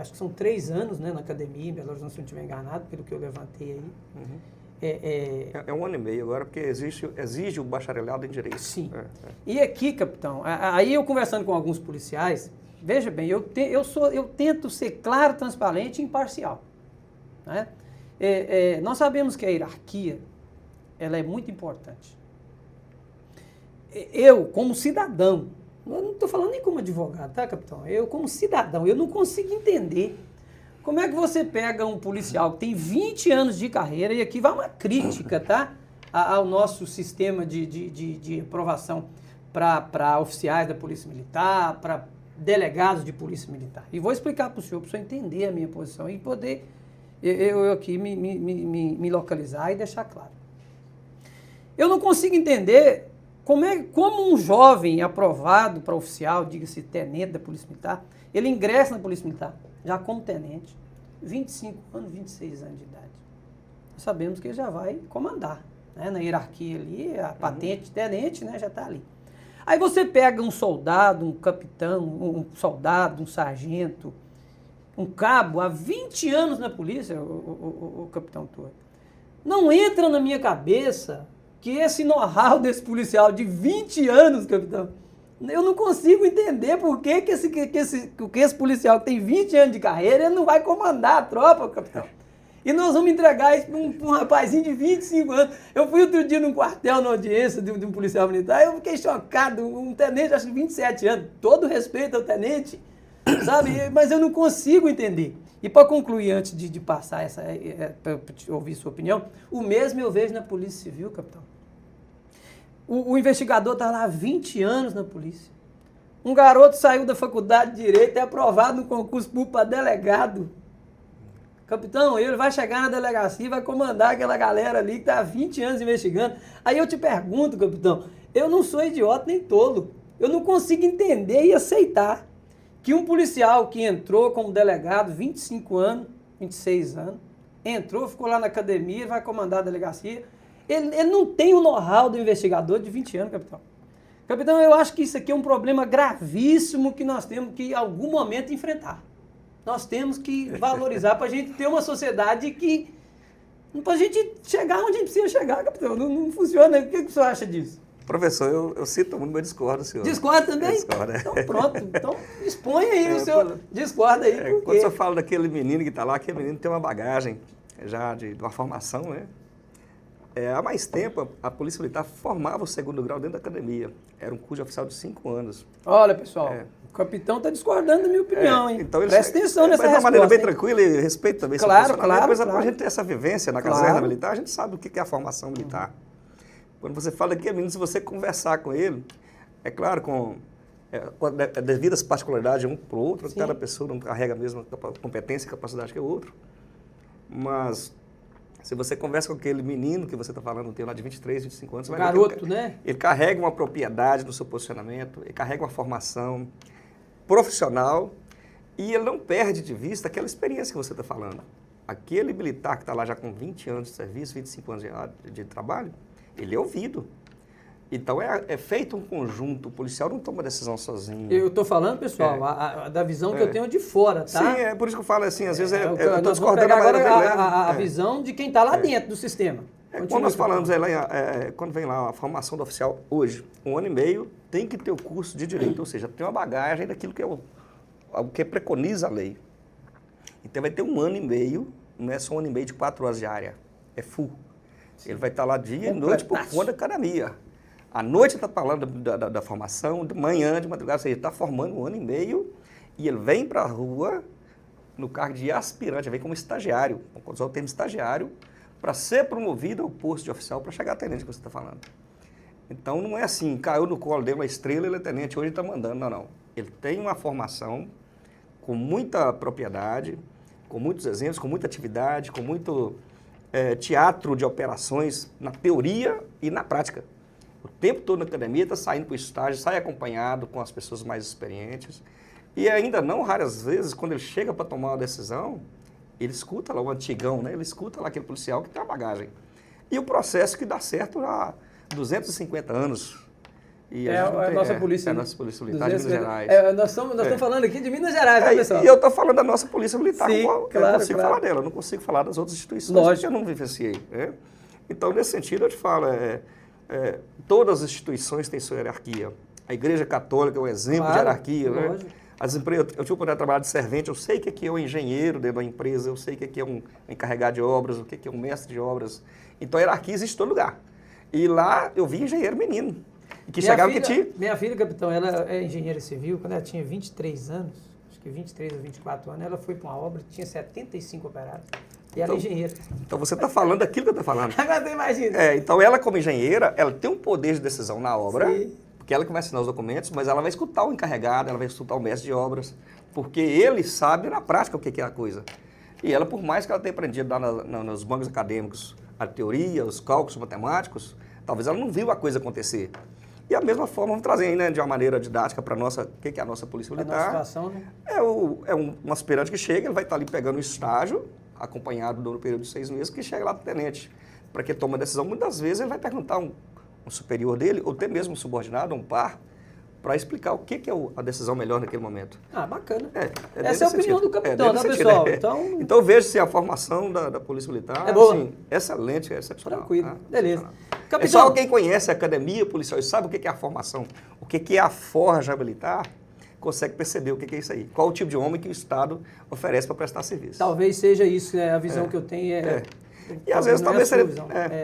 Acho que são 3 anos, né, na academia, em Belo Horizonte, se não estiver enganado, pelo que eu levantei aí. Uhum. É 1 ano e meio agora, porque exige o bacharelado em Direito. Sim. E aqui, capitão, aí eu conversando com alguns policiais, veja bem, eu tento ser claro, transparente e imparcial. Né? Nós sabemos que a hierarquia, ela é muito importante. Eu, como cidadão, eu não estou falando nem como advogado, tá, capitão? Eu, como cidadão, eu não consigo entender como é que você pega um policial que tem 20 anos de carreira, e aqui vai uma crítica, tá? Ao nosso sistema de aprovação para oficiais da Polícia Militar, para delegados de Polícia Militar. E vou explicar para o senhor entender a minha posição e poder eu aqui me localizar e deixar claro. Eu não consigo entender como um jovem aprovado para oficial, diga-se tenente da Polícia Militar, ele ingressa na Polícia Militar já como tenente, 25 anos, 26 anos de idade. Nós sabemos que ele já vai comandar, né? Na hierarquia ali, a patente de tenente, né, já está ali. Aí você pega um soldado, um capitão, um soldado, um sargento, um cabo, há 20 anos na polícia, o capitão Torres. Não entra na minha cabeça que esse know-how desse policial de 20 anos, capitão, eu não consigo entender por que esse policial que tem 20 anos de carreira, ele não vai comandar a tropa, capitão. E nós vamos entregar isso para um rapazinho de 25 anos. Eu fui outro dia num quartel, na audiência de um policial militar, eu fiquei chocado, um tenente, acho que 27 anos, todo respeito ao tenente, sabe? Mas eu não consigo entender. E para concluir, antes de passar para ouvir sua opinião, o mesmo eu vejo na Polícia Civil, capitão. O investigador está lá há 20 anos na polícia. Um garoto saiu da faculdade de Direito, é aprovado no concurso público para delegado. Capitão, ele vai chegar na delegacia e vai comandar aquela galera ali que está há 20 anos investigando. Aí eu te pergunto, capitão, eu não sou idiota nem tolo. Eu não consigo entender e aceitar que um policial que entrou como delegado, 25 anos, 26 anos, entrou, ficou lá na academia, vai comandar a delegacia, ele não tem o know-how do investigador de 20 anos, capitão. Capitão, eu acho que isso aqui é um problema gravíssimo que nós temos que, em algum momento, enfrentar. Nós temos que valorizar para a gente ter uma sociedade que... para a gente chegar onde a gente precisa chegar, capitão. Não funciona. O que o senhor acha disso? Professor, eu cito muito, mas discordo, senhor. Discorda também? Discorda. Então pronto. Então expõe aí o seu... Discorda aí. Quando o senhor fala daquele menino que está lá, aquele menino tem uma bagagem já de uma formação, né? Há mais tempo, a Polícia Militar formava o 2º grau dentro da academia. Era um curso de oficial de 5 anos. Olha, pessoal, o capitão está discordando da minha opinião, hein? Então presta atenção nessa resposta. Mas de uma maneira bem tranquila e respeito também seu posicionamento. Mas a gente ter essa vivência na caserna militar, a gente sabe o que é a formação militar. Quando você fala aqui, menino, se você conversar com ele, é claro, com devidas particularidades um para o outro, cada pessoa não carrega a mesma competência e capacidade que o outro, mas... Se você conversa com aquele menino que você está falando, tem lá de 23, 25 anos... Garoto, né? Ele carrega uma propriedade no seu posicionamento, ele carrega uma formação profissional e ele não perde de vista aquela experiência que você está falando. Aquele militar que está lá já com 20 anos de serviço, 25 anos de trabalho, ele é ouvido. Então é feito um conjunto, o policial não toma decisão sozinho. Eu estou falando, pessoal, da visão que eu tenho de fora, tá? Sim, é por isso que eu falo assim, às vezes eu estou discordando agora a visão de quem está lá dentro do sistema. Quando nós falamos, quando vem lá a formação do oficial hoje, 1 ano e meio, tem que ter o curso de Direito, ou seja, tem uma bagagem daquilo que preconiza a lei. Então vai ter 1 ano e meio, não é só 1 ano e meio de 4 horas diária, é full. Sim. Ele vai estar lá dia e noite por conta da academia. À noite está falando da formação, de manhã, de madrugada, ou seja, ele está formando 1 ano e meio e ele vem para a rua no cargo de aspirante, vem como estagiário, vamos usar o termo estagiário, para ser promovido ao posto de oficial para chegar a tenente que você está falando. Então não é assim, caiu no colo dele uma estrela, ele é tenente, hoje ele está mandando, não. Ele tem uma formação com muita propriedade, com muitos exemplos, com muita atividade, com muito teatro de operações na teoria e na prática. o tempo todo na academia, está saindo para o estágio, sai acompanhado com as pessoas mais experientes. E ainda não, raras vezes, quando ele chega para tomar uma decisão, ele escuta lá o antigão, né? Ele escuta lá aquele policial que tem a bagagem. E o processo que dá certo há 250 anos. E a nossa polícia. É a nossa polícia militar de Minas Gerais. Nós estamos falando aqui de Minas Gerais, né, pessoal? E eu estou falando da nossa polícia militar. Sim, eu consigo falar dela, não consigo falar das outras instituições, porque eu não vivenciei. Né? Então, nesse sentido, eu te falo, todas as instituições têm sua hierarquia. A Igreja Católica é um exemplo de hierarquia. Né? As empresas, eu tive a oportunidade de trabalhar de servente, eu sei o que é um engenheiro dentro da empresa, eu sei o que é um encarregado de obras, o que é um mestre de obras. Então, a hierarquia existe em todo lugar. E lá eu vi engenheiro menino. Que minha filha, capitão, ela é engenheira civil. Quando ela tinha 23 anos, acho que 23 ou 24 anos, ela foi para uma obra, tinha 75 operários. E ela é engenheira. Então você está falando daquilo que eu estou falando. Agora você imagina. Então ela, como engenheira, ela tem um poder de decisão na obra, Sim. porque ela que vai assinar os documentos, mas ela vai escutar o encarregado, ela vai escutar o mestre de obras, porque ele sabe na prática o que é a coisa. E ela, por mais que ela tenha aprendido lá nos bancos acadêmicos a teoria, os cálculos matemáticos, talvez ela não viu a coisa acontecer. E a mesma forma, vamos trazer aí, né, de uma maneira didática para a nossa, o que é a nossa polícia militar. A nossa situação, né? É um aspirante que chega, ele vai estar ali pegando o estágio, acompanhado no período de 6 meses, que chega lá para o tenente. Para que tome a decisão, muitas vezes ele vai perguntar um superior dele, ou até mesmo um subordinado, um par, para explicar o que é a decisão melhor naquele momento. Ah, bacana. Essa é a opinião do capitão, tá, pessoal? Então eu vejo se a formação da Polícia Militar é boa. Assim, excelente, é excepcional. Tranquilo, tá? beleza. Capitão, só quem conhece a academia policial e sabe o que é a formação, o que é a forja militar, consegue perceber o que é isso aí. Qual o tipo de homem que o Estado oferece para prestar serviço. Talvez seja isso, né? A visão que eu tenho E às vezes talvez seria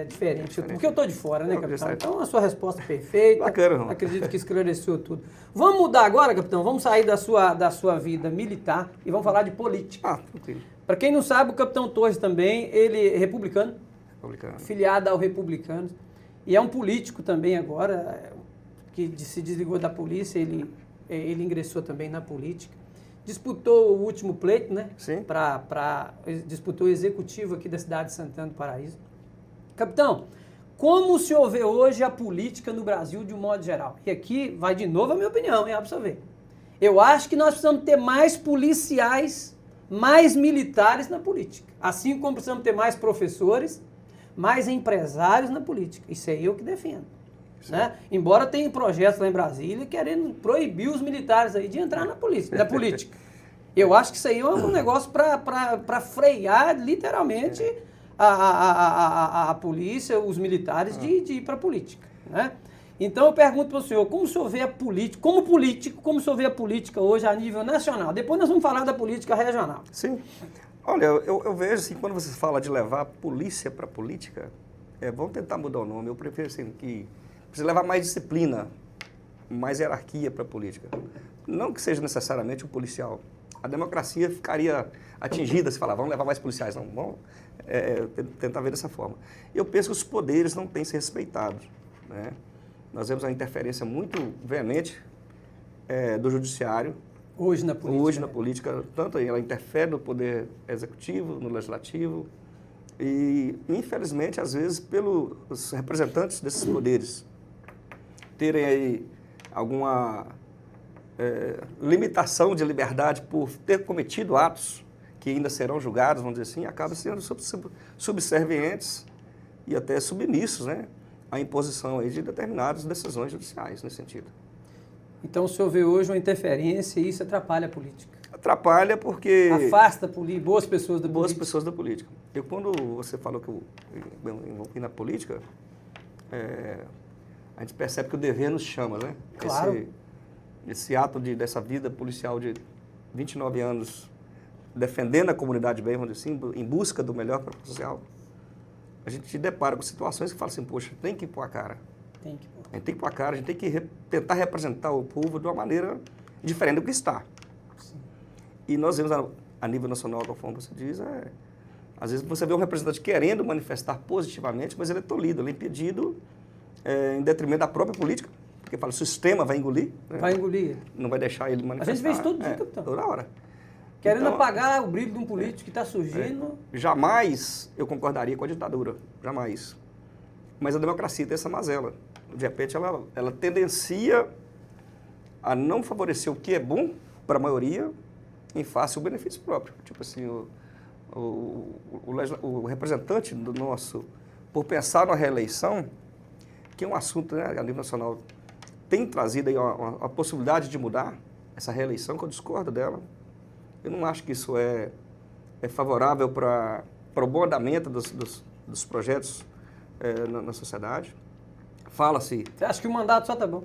diferente, porque eu estou de fora, né, capitão? Então a sua resposta é perfeita. Bacana, irmão. Acredito que esclareceu tudo. Vamos mudar agora, capitão? Vamos sair da sua vida militar e vamos falar de política. Tranquilo. Para quem não sabe, o capitão Torres também, ele é republicano, filiado ao Republicanos, e é um político também agora, que se desligou da polícia, ele ingressou também na política. Disputou o último pleito, né? Sim. Disputou o executivo aqui da cidade de Santana do Paraíso. Capitão, como o senhor vê hoje a política no Brasil de um modo geral? E aqui vai de novo a minha opinião, para você ver. Eu acho que nós precisamos ter mais policiais, mais militares na política. Assim como precisamos ter mais professores, mais empresários na política. Isso é eu que defendo. Né? Embora tenha projetos lá em Brasília querendo proibir os militares aí de entrar na política. Eu acho que isso aí é um negócio para frear literalmente a polícia, os militares de ir para a política. Né? Então eu pergunto para o senhor, como o senhor vê a política, como político, como o senhor vê a política hoje a nível nacional? Depois nós vamos falar da política regional. Sim. Olha, eu vejo assim, quando você fala de levar a polícia para a política, vamos tentar mudar o nome, eu prefiro assim que precisa levar mais disciplina, mais hierarquia para a política. Não que seja necessariamente um policial. A democracia ficaria atingida se falar, vamos levar mais policiais. Não, vamos tentar ver dessa forma. Eu penso que os poderes não têm que ser respeitados. Né? Nós vemos uma interferência muito veemente do judiciário. Hoje na política. Hoje na política, tanto ela interfere no poder executivo, no legislativo, e, infelizmente, às vezes, pelos representantes desses poderes terem aí alguma limitação de liberdade por ter cometido atos que ainda serão julgados, vamos dizer assim, acabam sendo subservientes e até submissos, né, à imposição aí de determinadas decisões judiciais nesse sentido. Então o senhor vê hoje uma interferência e isso atrapalha a política? Atrapalha porque... Afasta boas pessoas da política. Boas pessoas da política. Quando você falou que eu envolvi na política, a gente percebe que o dever nos chama, né? Claro. Esse ato dessa vida policial de 29 anos, defendendo a comunidade bem, vamos dizer assim, em busca do melhor para o social, a gente se depara com situações que fala assim, poxa, tem que ir pôr a cara. Tem que pôr. A gente tem que pôr a cara, a gente tem que tentar representar o povo de uma maneira diferente do que está. Sim. E nós vemos a nível nacional, conforme você diz, às vezes você vê um representante querendo manifestar positivamente, mas ele é tolhido, ele é impedido em detrimento da própria política, porque fala, o sistema vai engolir. Né? Vai engolir. Não vai deixar ele manifestar. A gente vê isso todo dia, capitão. Toda hora. Querendo apagar o brilho de um político que está surgindo. Jamais eu concordaria com a ditadura, jamais. Mas a democracia tem essa mazela. de repente, ela tendencia a não favorecer o que é bom para a maioria em face ao benefício próprio. Tipo assim, o representante do nosso, por pensar na reeleição, que é um assunto, né, a nível nacional, tem trazido aí a possibilidade de mudar essa reeleição, que eu discordo dela. Eu não acho que isso é favorável para o bom andamento dos projetos na sociedade. Fala-se... Você acha que o mandato só tá bom?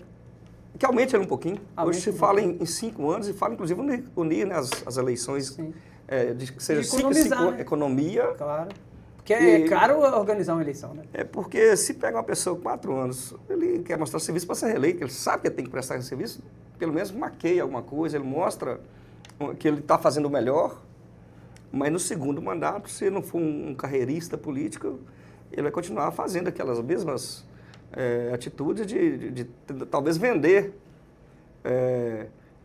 Que aumente ele um pouquinho. Aumente Hoje se fala em 5 anos e fala, inclusive, unir né, as eleições, que seja 5 e 5 né? economia. Claro. Porque é caro organizar uma eleição, né? É porque se pega uma pessoa com 4 anos, ele quer mostrar serviço para ser reeleito, ele sabe que ele tem que prestar esse serviço, pelo menos maqueia alguma coisa, ele mostra que ele está fazendo o melhor, mas no segundo mandato, se ele não for um carreirista político, ele vai continuar fazendo aquelas mesmas atitudes de talvez vender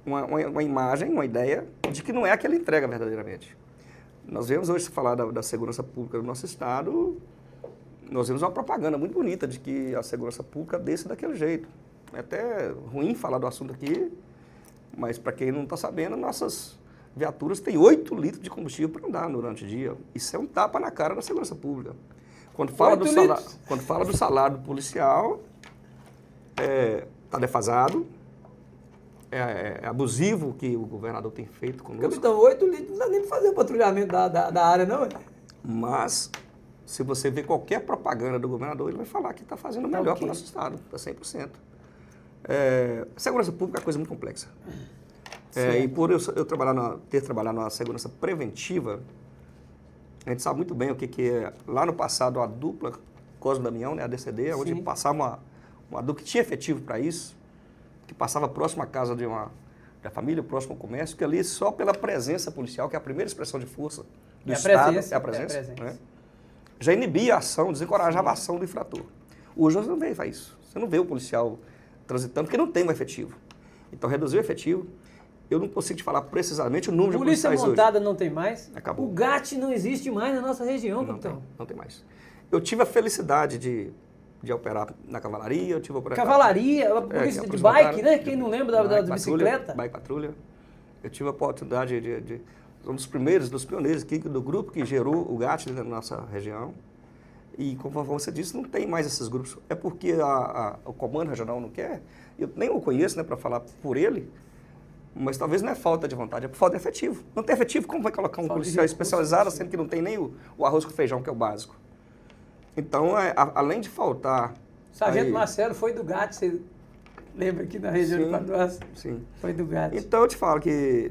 uma imagem, uma ideia de que não é aquela entrega verdadeiramente. Nós vemos hoje, se falar da segurança pública do nosso Estado, nós vemos uma propaganda muito bonita de que a segurança pública desce daquele jeito. É até ruim falar do assunto aqui, mas para quem não está sabendo, nossas viaturas têm 8 litros de combustível para andar durante o dia. Isso é um tapa na cara da segurança pública. Quando fala do salário do policial, está defasado, é abusivo o que o governador tem feito conosco. Capitão, 8 litros não dá nem para fazer o patrulhamento da área, não, é? Mas, se você ver qualquer propaganda do governador, ele vai falar que está fazendo o melhor para o nosso Estado, está 100%. Segurança pública é uma coisa muito complexa. E por eu ter trabalhado na segurança preventiva, a gente sabe muito bem o que é, lá no passado, a dupla Cosmo Damião, né, a DCD, onde passava uma dupla que tinha efetivo para isso, que passava próximo à casa da família, próximo ao comércio, que ali só pela presença policial, que é a primeira expressão de força do Estado, é a presença. Né, já inibia a ação, desencorajava a ação do infrator. Hoje você não vê isso. Você não vê o policial transitando, porque não tem um efetivo. Então, reduzir o efetivo. Eu não consigo te falar precisamente o número de policiais hoje. Polícia montada não tem mais? Acabou. O GAT não existe mais na nossa região, capitão. Não tem mais. Eu tive a felicidade de operar na cavalaria, eu tive a operar... Cavalaria, a polícia de bike, né? Quem não lembra da bicicleta? Bike patrulha. Eu tive a oportunidade um dos primeiros, dos pioneiros aqui, do grupo que gerou o GAT na nossa região. E, conforme você disse, não tem mais esses grupos. É porque o comando regional não quer. Eu nem o conheço, né, para falar por ele. Mas talvez não é falta de vontade, é por falta de efetivo. Não tem efetivo, como vai colocar um policial especializado, sendo que não tem nem o arroz com feijão, que é o básico? Então, além de faltar... Sargento Marcelo foi do GAT, você lembra aqui na região de Paduas? Sim. Foi do GAT. Então, eu te falo que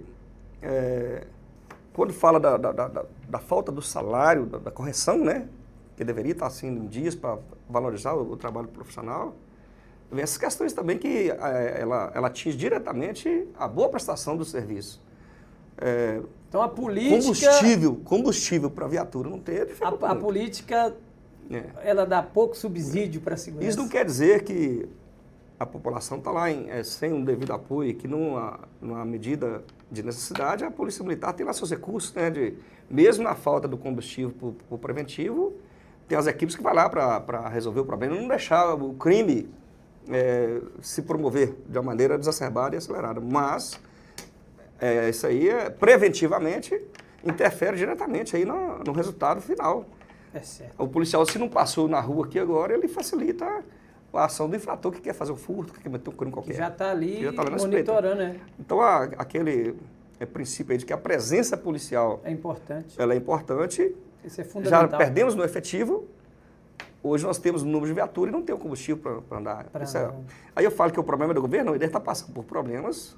quando fala da falta do salário, da correção, né? Que deveria estar assim em dias para valorizar o trabalho profissional, vem essas questões também que ela atinge diretamente a boa prestação do serviço. Então a política... Combustível para a viatura não ter... A política, ela dá pouco subsídio para a segurança. Isso não quer dizer que a população está lá sem um devido apoio, que numa medida de necessidade, a Polícia Militar tem lá seus recursos, né, mesmo na falta do combustível para o preventivo, tem as equipes que vão lá para resolver o problema, não deixar o crime se promover de uma maneira desacerbada e acelerada. Mas isso aí, preventivamente, interfere diretamente aí no resultado final. É certo. O policial, se não passou na rua aqui agora, ele facilita a ação do infrator que quer fazer um furto, que quer meter um crime qualquer. Que já está ali monitorando, né? Então, aquele princípio aí de que a presença policial... É importante. Ela é importante. Isso é fundamental. Já perdemos no efetivo. Hoje nós temos um número de viatura e não tem o combustível para andar. Aí eu falo que o problema do governo, ele está passando por problemas,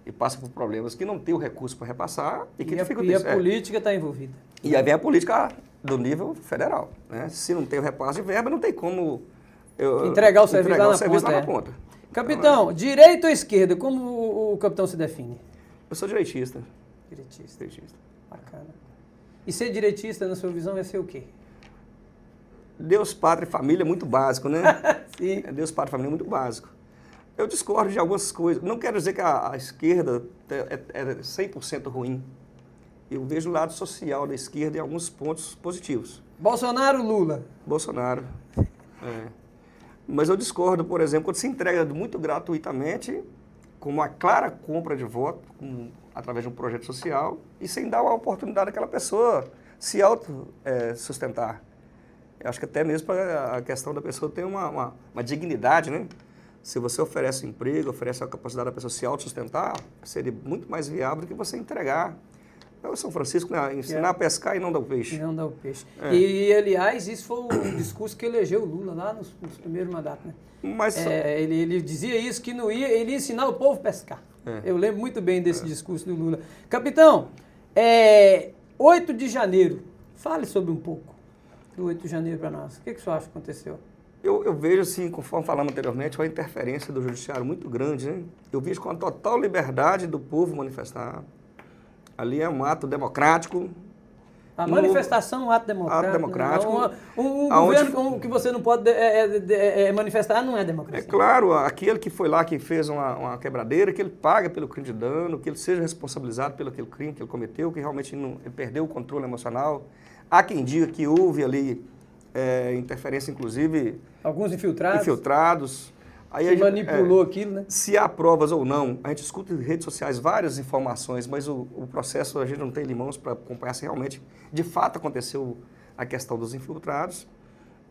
e passa por problemas que não tem o recurso para repassar e que dificulta isso. E a política está envolvida. E aí vem a política do nível federal. Né? Se não tem o repasse de verba, não tem como entregar o serviço lá na ponta. Capitão, direita ou esquerda? Como o capitão se define? Eu sou direitista. Direitista. Bacana. E ser direitista, na sua visão, é ser o quê? Deus, pátria e família é muito básico, né? Sim. Deus, pátria e família é muito básico. Eu discordo de algumas coisas. Não quero dizer que a esquerda é 100% ruim. Eu vejo o lado social da esquerda em alguns pontos positivos. Bolsonaro ou Lula? Bolsonaro. Mas eu discordo, por exemplo, quando se entrega muito gratuitamente, com uma clara compra de voto, através de um projeto social, e sem dar a oportunidade àquela pessoa se autossustentar. Eu acho que até mesmo para a questão da pessoa ter uma dignidade, né? Se você oferece emprego, oferece a capacidade da pessoa se autossustentar, seria muito mais viável do que você entregar. É o São Francisco, né? Ensinar a pescar e não dar o peixe. E não dar o peixe. E, aliás, isso foi o discurso que elegeu o Lula lá nos primeiros mandatos, né? Mas, ele dizia isso, que não ia, ele ia ensinar o povo a pescar. Eu lembro muito bem desse discurso do Lula. Capitão, 8 de janeiro, fale sobre um pouco do 8 de janeiro para nós. O que o senhor acha que aconteceu? Eu vejo, assim, conforme falamos anteriormente, uma interferência do judiciário muito grande, né? Eu vejo com a total liberdade do povo manifestar. Ali é um ato democrático. A manifestação é um ato democrático. Ato democrático. Governo que você não pode manifestar não é democracia. É claro, aquele que foi lá, que fez uma quebradeira, que ele paga pelo crime de dano, que ele seja responsabilizado pelo aquele crime que ele cometeu, que realmente ele perdeu o controle emocional. Há quem diga que houve ali interferência, inclusive... Alguns infiltrados. Aí que manipulou aquilo, né? Se há provas ou não, a gente escuta em redes sociais várias informações, mas o processo a gente não tem em mãos para acompanhar se realmente, de fato, aconteceu a questão dos infiltrados.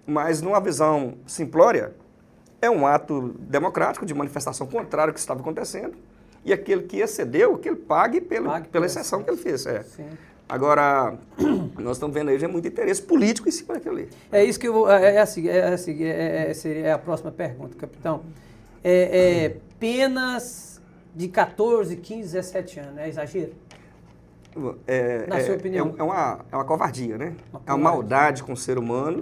Mas, numa visão simplória, é um ato democrático de manifestação contrária ao que estava acontecendo, e aquele que excedeu, que ele pague pela exceção que ele fez. Sim. Agora, nós estamos vendo aí já muito interesse político em cima daquilo ali. É isso que eu vou... seria a próxima pergunta, capitão. Penas de 14, 15, 17 anos, é exagero? Na sua opinião? É uma covardia, né? É uma maldade com o ser humano.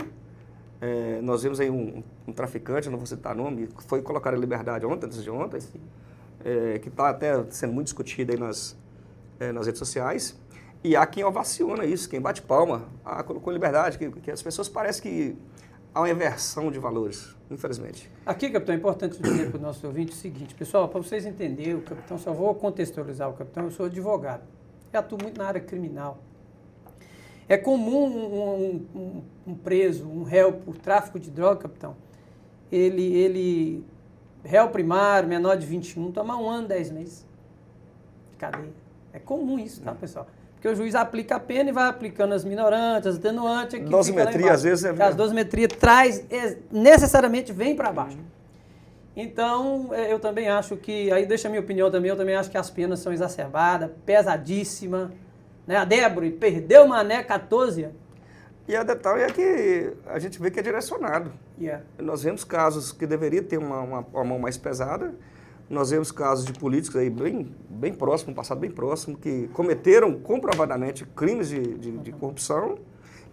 Nós vimos aí um traficante, não vou citar nome, que foi colocado em liberdade antes de ontem, que está até sendo muito discutido aí nas redes sociais. E há quem ovaciona isso, quem bate palma, colocou liberdade, que as pessoas parecem que há uma inversão de valores, infelizmente. Aqui, capitão, é importante dizer para o nosso ouvinte o seguinte, pessoal, para vocês entenderem, o capitão, só vou contextualizar o capitão, eu sou advogado, eu atuo muito na área criminal. É comum um preso, um réu por tráfico de droga, capitão, ele réu primário, menor de 21, tomar 1 ano, 10 meses de cadeia. É comum isso, tá, pessoal? Porque o juiz aplica a pena e vai aplicando as minorantes, as atenuantes. Dosimetria, às vezes... As dosimetria necessariamente vem para baixo. Então, eu também acho que... Aí deixa a minha opinião também. Eu também acho que as penas são exacerbadas, pesadíssimas. Né? A Débora perdeu o Mané 14 anos. E a detalhe é que a gente vê que é direcionado. Nós vemos casos que deveria ter uma mão mais pesada. Nós vemos casos de políticos aí bem próximo, um passado bem próximo, que cometeram comprovadamente crimes de corrupção,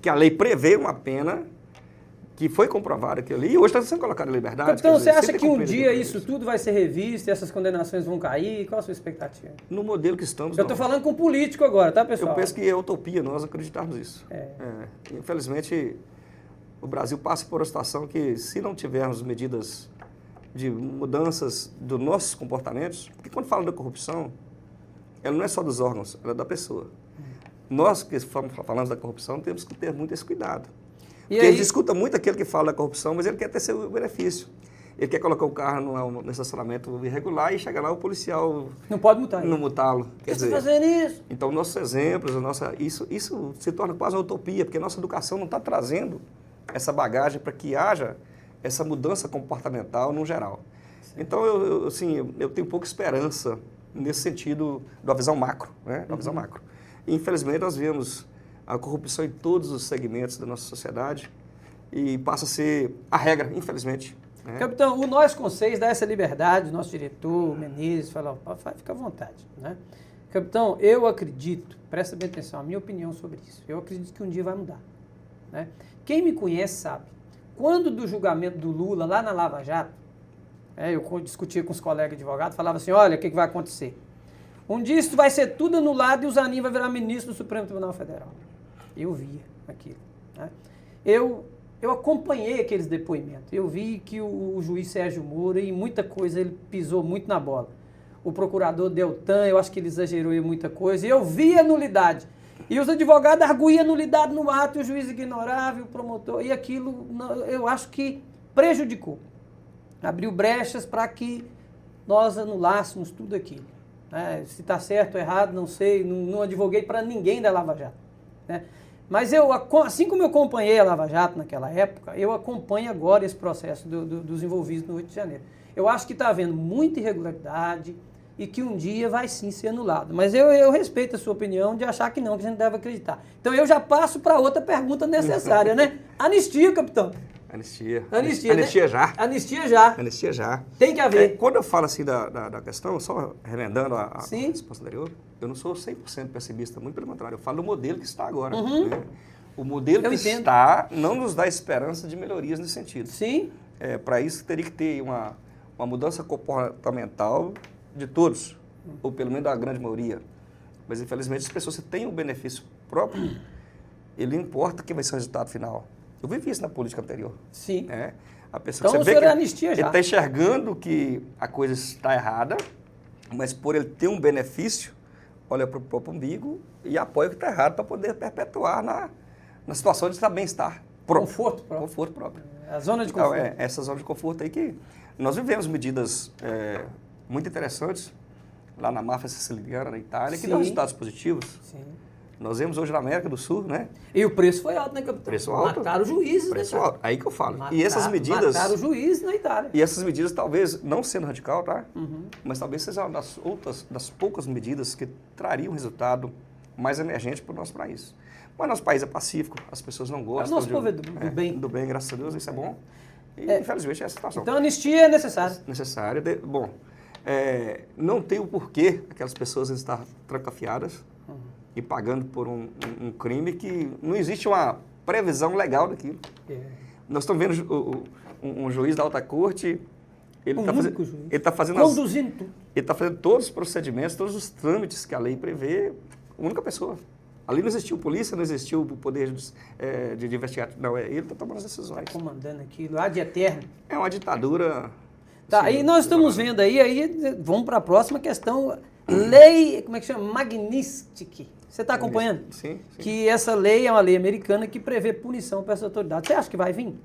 que a lei prevê uma pena, que foi comprovada aquilo ali, e hoje está sendo colocado em liberdade. Então, você acha que um dia isso tudo vai ser revisto e essas condenações vão cair? Qual a sua expectativa? No modelo que estamos... Eu estou falando com político agora, tá, pessoal? Eu penso que é utopia nós acreditarmos nisso. Infelizmente, o Brasil passa por uma situação que, se não tivermos medidas de mudanças dos nossos comportamentos, porque quando fala da corrupção, ela não é só dos órgãos, ela é da pessoa. Nós que falamos da corrupção temos que ter muito esse cuidado. Porque a gente escuta muito aquele que fala da corrupção, mas ele quer ter seu benefício. Ele quer colocar o carro no estacionamento irregular e chega lá o policial... Não pode multar. Não multá-lo. Quer dizer, fazendo isso? Então, nossos exemplos, isso se torna quase uma utopia, porque a nossa educação não está trazendo essa bagagem para que haja essa mudança comportamental no geral. Sim. Então, eu tenho pouca esperança nesse sentido da visão macro, né? Da visão macro. Infelizmente, nós vemos a corrupção em todos os segmentos da nossa sociedade e passa a ser a regra, infelizmente. Né? Capitão, o Nós com 6 dá essa liberdade, o nosso diretor, o Menezes, fala, fica à vontade. Né? Capitão, eu acredito, presta bem atenção, a minha opinião sobre isso, eu acredito que um dia vai mudar. Né? Quem me conhece sabe, quando do julgamento do Lula, lá na Lava Jato, eu discutia com os colegas advogados, falava assim, olha, o que vai acontecer? Um dia isso vai ser tudo anulado e o Zanin vai virar ministro do Supremo Tribunal Federal. Eu via aquilo. Né? Eu acompanhei aqueles depoimentos, eu vi que o juiz Sérgio Moro, em muita coisa, ele pisou muito na bola. O procurador Deltan, eu acho que ele exagerou em muita coisa, e eu vi a nulidade. E os advogados arguíam nulidade no ato, e o juiz ignorava, e o promotor, e aquilo, eu acho que prejudicou. abriu brechas para que nós anulássemos tudo aquilo. Né? Se está certo ou errado, não sei, não advoguei para ninguém da Lava Jato. Né? Mas assim como eu acompanhei a Lava Jato naquela época, eu acompanho agora esse processo dos envolvidos no 8 de janeiro. Eu acho que está havendo muita irregularidade e que um dia vai sim ser anulado. Mas eu respeito a sua opinião de achar que não, que a gente deve acreditar. Então eu já passo para outra pergunta necessária, né? Anistia, capitão. Anistia. Anistia, Anistia né? já. Anistia já. Anistia já. Tem que haver. Quando eu falo assim da questão, só remendando a Sim. resposta anterior, eu não sou 100% pessimista, muito pelo contrário. Eu falo do modelo que está agora. Né? O modelo que está não nos dá esperança de melhorias nesse sentido. Sim. Para isso, teria que ter uma mudança comportamental de todos, ou pelo menos da grande maioria. Mas, infelizmente, as pessoas que têm o benefício próprio, ele não importa que vai ser o resultado final. Eu vivi isso na política anterior. Sim. Né? A pessoa Então, que o senhor anistia já. ele está enxergando que a coisa está errada, mas por ele ter um benefício, olha para o próprio umbigo e apoia o que está errado para poder perpetuar na situação de estar bem-estar. Conforto próprio. Conforto próprio. A zona de conforto. Então, essa zona de conforto aí que nós vivemos medidas muito interessantes lá na máfia siciliana, na Itália, que dão resultados positivos. Sim. Nós vemos hoje na América do Sul, né? E o preço foi alto, né, capitão? Preço alto. Mataram juízes, preço né, alto. Aí que eu falo. E essas medidas... Mataram juízes na Itália. E essas medidas, talvez, não sendo radical, tá? Mas talvez seja uma das poucas medidas que trariam um resultado mais emergente para o nosso país. Mas nosso país é pacífico, as pessoas não gostam. O nosso povo é do bem. Do bem, graças a Deus, isso é bom. E, infelizmente, é a situação. Então, a anistia é necessária. Necessária. Bom, não tem o porquê aquelas pessoas estar trancafiadas e pagando por um crime que não existe uma previsão legal daquilo. Nós estamos vendo um juiz da alta corte, ele está fazendo conduzindo tudo. Ele está fazendo todos os procedimentos, todos os trâmites que a lei prevê, única pessoa. Ali não existiu polícia, não existiu o poder de investigar. Não, ele está tomando as decisões. Comandando aquilo, ad eterno. É uma ditadura. Tá, aí nós estamos vendo aí vamos para a próxima questão. Lei, como é que chama? Magnitsky. Você está acompanhando? Sim. Que essa lei é uma lei americana que prevê punição para essa autoridade. Você acha que vai vir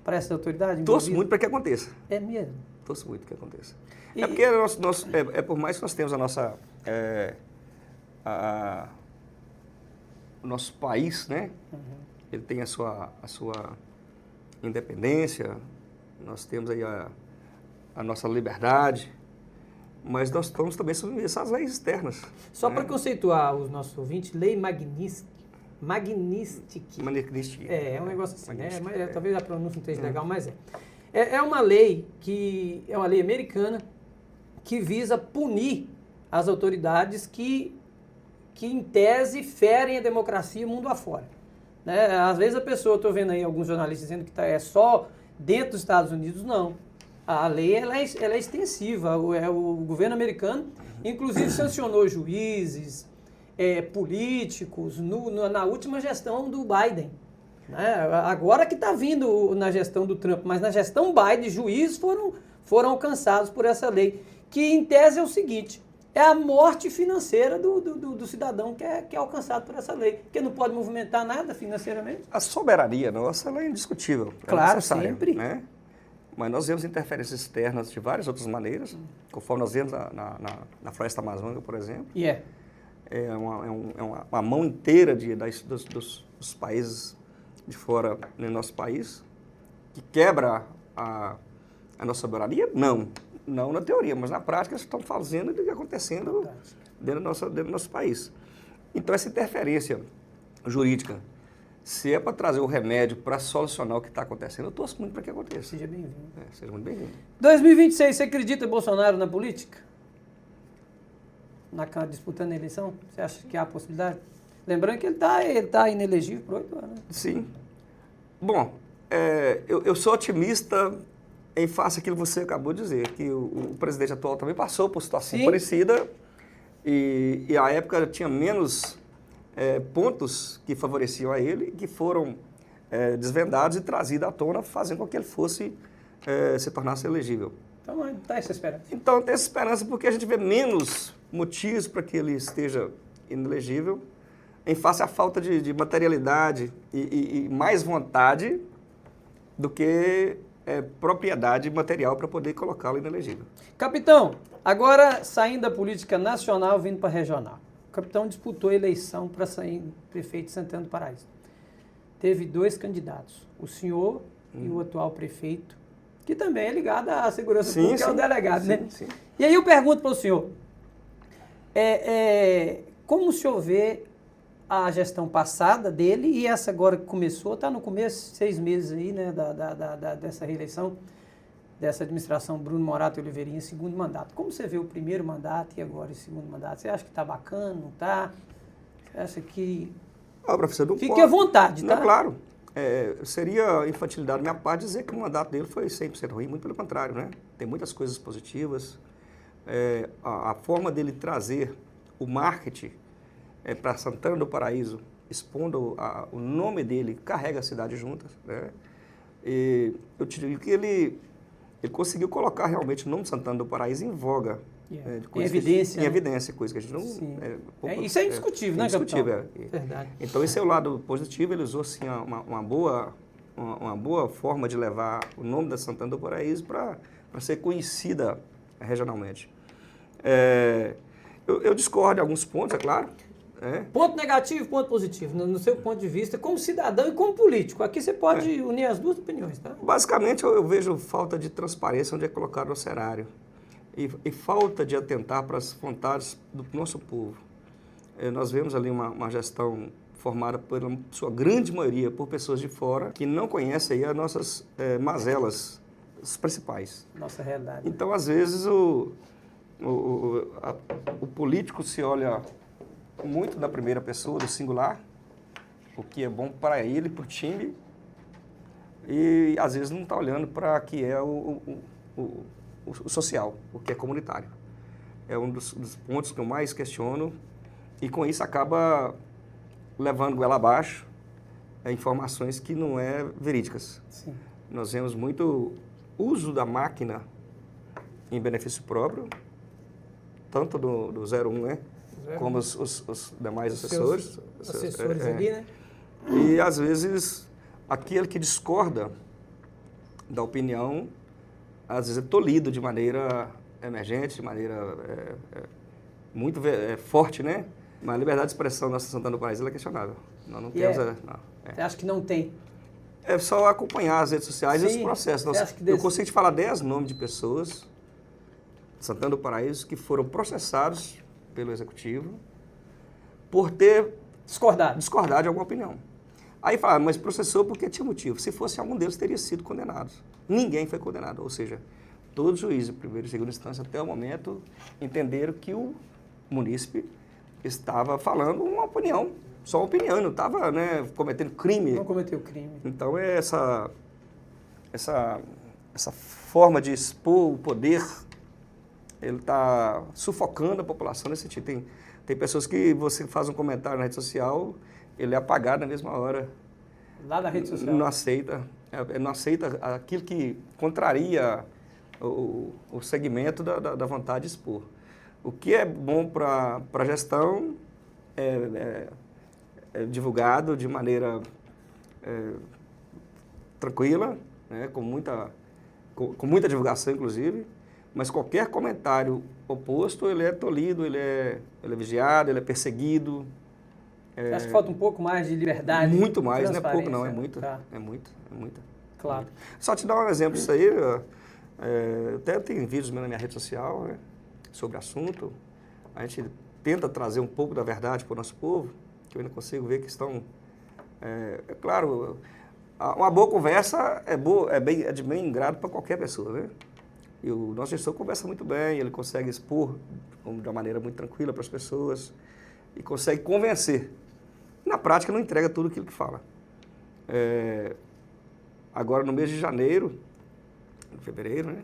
para essa autoridade? Torço muito para que aconteça. É mesmo? Torço muito para que aconteça. É porque por mais que nós temos a nossa... o nosso país, né? Ele tem a sua independência, nós temos aí a nossa liberdade, mas nós estamos também sob essas leis externas. Só para conceituar os nossos ouvintes, lei Magnitsky. É um negócio assim, né? Mas, talvez a pronúncia não esteja legal, mas é. É uma lei que é uma lei americana que visa punir as autoridades que em tese ferem a democracia mundo afora. Né? Às vezes a pessoa, estou vendo aí alguns jornalistas dizendo que é só dentro dos Estados Unidos, não. A lei ela é extensiva, o governo americano inclusive sancionou juízes, políticos na última gestão do Biden. Né? Agora que está vindo na gestão do Trump, mas na gestão Biden, juízes foram alcançados por essa lei, que em tese é o seguinte: é a morte financeira do cidadão que é alcançado por essa lei, que não pode movimentar nada financeiramente. A soberania nossa ela é indiscutível. Claro, necessária, sempre. Né? Mas nós vemos interferências externas de várias outras maneiras, conforme nós vemos na floresta amazônica, por exemplo. É uma mão inteira dos países de fora no nosso país que quebra a nossa soberania? Não na teoria, mas na prática estão fazendo e acontecendo dentro do nosso país. Então, essa interferência jurídica, se é para trazer o remédio para solucionar o que está acontecendo, eu torço muito para que aconteça. Seja bem-vindo. Seja muito bem-vindo. 2026, você acredita em Bolsonaro na política? Disputando a eleição? Você acha que há a possibilidade? Lembrando que ele tá inelegível por 8 anos. Sim. Bom, eu sou otimista em face àquilo que você acabou de dizer, que o presidente atual também passou por situação parecida e à época tinha menos pontos que favoreciam a ele, que foram desvendados e trazidos à tona, fazendo com que ele se tornasse elegível. Então, está essa esperança. Então, tem essa esperança porque a gente vê menos motivos para que ele esteja inelegível, em face à falta de materialidade e mais vontade do que propriedade material para poder colocá-lo inelegível. Capitão, agora saindo da política nacional, vindo para a regional. O capitão disputou a eleição para sair prefeito de Santana do Paraíso. Teve 2 candidatos, o senhor e o atual prefeito, que também é ligado à segurança pública, é o delegado, né? Sim. E aí eu pergunto para o senhor, como o senhor vê a gestão passada dele e essa agora que começou, está no começo, 6 meses aí, né, dessa reeleição, dessa administração Bruno Morato Oliveirinha, segundo mandato. Como você vê o primeiro mandato e agora o segundo mandato? Você acha que está bacana, não está? Você acha que... professor, não Fique à vontade, tá? Não, claro. Seria infantilidade da minha parte dizer que o mandato dele foi 100% ruim, muito pelo contrário, né? Tem muitas coisas positivas. A forma dele trazer o marketing para Santana do Paraíso, expondo o nome dele, carrega a cidade juntas, né? E eu te digo que ele conseguiu colocar realmente o nome de Santana do Paraíso em voga. Em evidência. Em evidência, coisa que a gente não... isso é indiscutível, né, indiscutível, capitão? Verdade. Então, esse é o lado positivo. Ele usou, assim, uma boa forma de levar o nome da Santana do Paraíso para ser conhecida regionalmente. Eu discordo de alguns pontos, é claro. Ponto negativo e ponto positivo, no seu ponto de vista, como cidadão e como político. Aqui você pode unir as duas opiniões, tá? Basicamente, eu vejo falta de transparência onde é colocado o cenário. E falta de atentar para as vontades do nosso povo. Nós vemos ali uma gestão formada, pela sua grande maioria, por pessoas de fora, que não conhecem aí as nossas mazelas principais. Nossa realidade. Então, às vezes, o político se olha muito da primeira pessoa, do singular, o que é bom para ele, para o time, e às vezes não está olhando para o que é o social, o que é comunitário. É um dos pontos que eu mais questiono, e com isso acaba levando goela abaixo informações que não é verídicas. Sim. Nós vemos muito uso da máquina em benefício próprio, tanto do 01, né? Como os demais assessores. Assessores ali, né? E, às vezes, aquele que discorda da opinião, às vezes é tolhido de maneira emergente, de maneira muito forte, né? Mas a liberdade de expressão da Santana do Paraíso é questionável. Nós não temos... Você acha que não tem? É só acompanhar as redes sociais e os processos. Eu consigo te falar 10 nomes de pessoas de Santana do Paraíso que foram processados pelo Executivo por ter discordado de alguma opinião. Aí fala, mas processou porque tinha motivo. Se fosse algum deles, teria sido condenado. Ninguém foi condenado. Ou seja, todos os juízes de primeira e segunda instância, até o momento, entenderam que o munícipe estava falando uma opinião, só uma opinião, não estava, né, cometendo crime. Não cometeu crime. Então, essa forma de expor o poder, ele está sufocando a população nesse sentido. Tem pessoas que você faz um comentário na rede social, ele é apagado na mesma hora. Lá da rede social? Não aceita. Não aceita aquilo que contraria o segmento da vontade de expor. O que é bom para a gestão é divulgado de maneira tranquila, né, com muita divulgação, inclusive, mas qualquer comentário oposto, ele é tolhido, ele é vigiado, ele é perseguido. Você acha que falta um pouco mais de liberdade? Muito mais, não é pouco não, é muito. Tá. É muita. Claro. Só te dar um exemplo disso aí, até tem vídeos na minha rede social, né, sobre o assunto. A gente tenta trazer um pouco da verdade para o nosso povo, que eu ainda consigo ver que estão... claro, uma boa conversa é de bem grado para qualquer pessoa, né? E o nosso gestor conversa muito bem, ele consegue expor de uma maneira muito tranquila para as pessoas e consegue convencer. Na prática, não entrega tudo aquilo que fala. Agora, no mês de janeiro, fevereiro, né?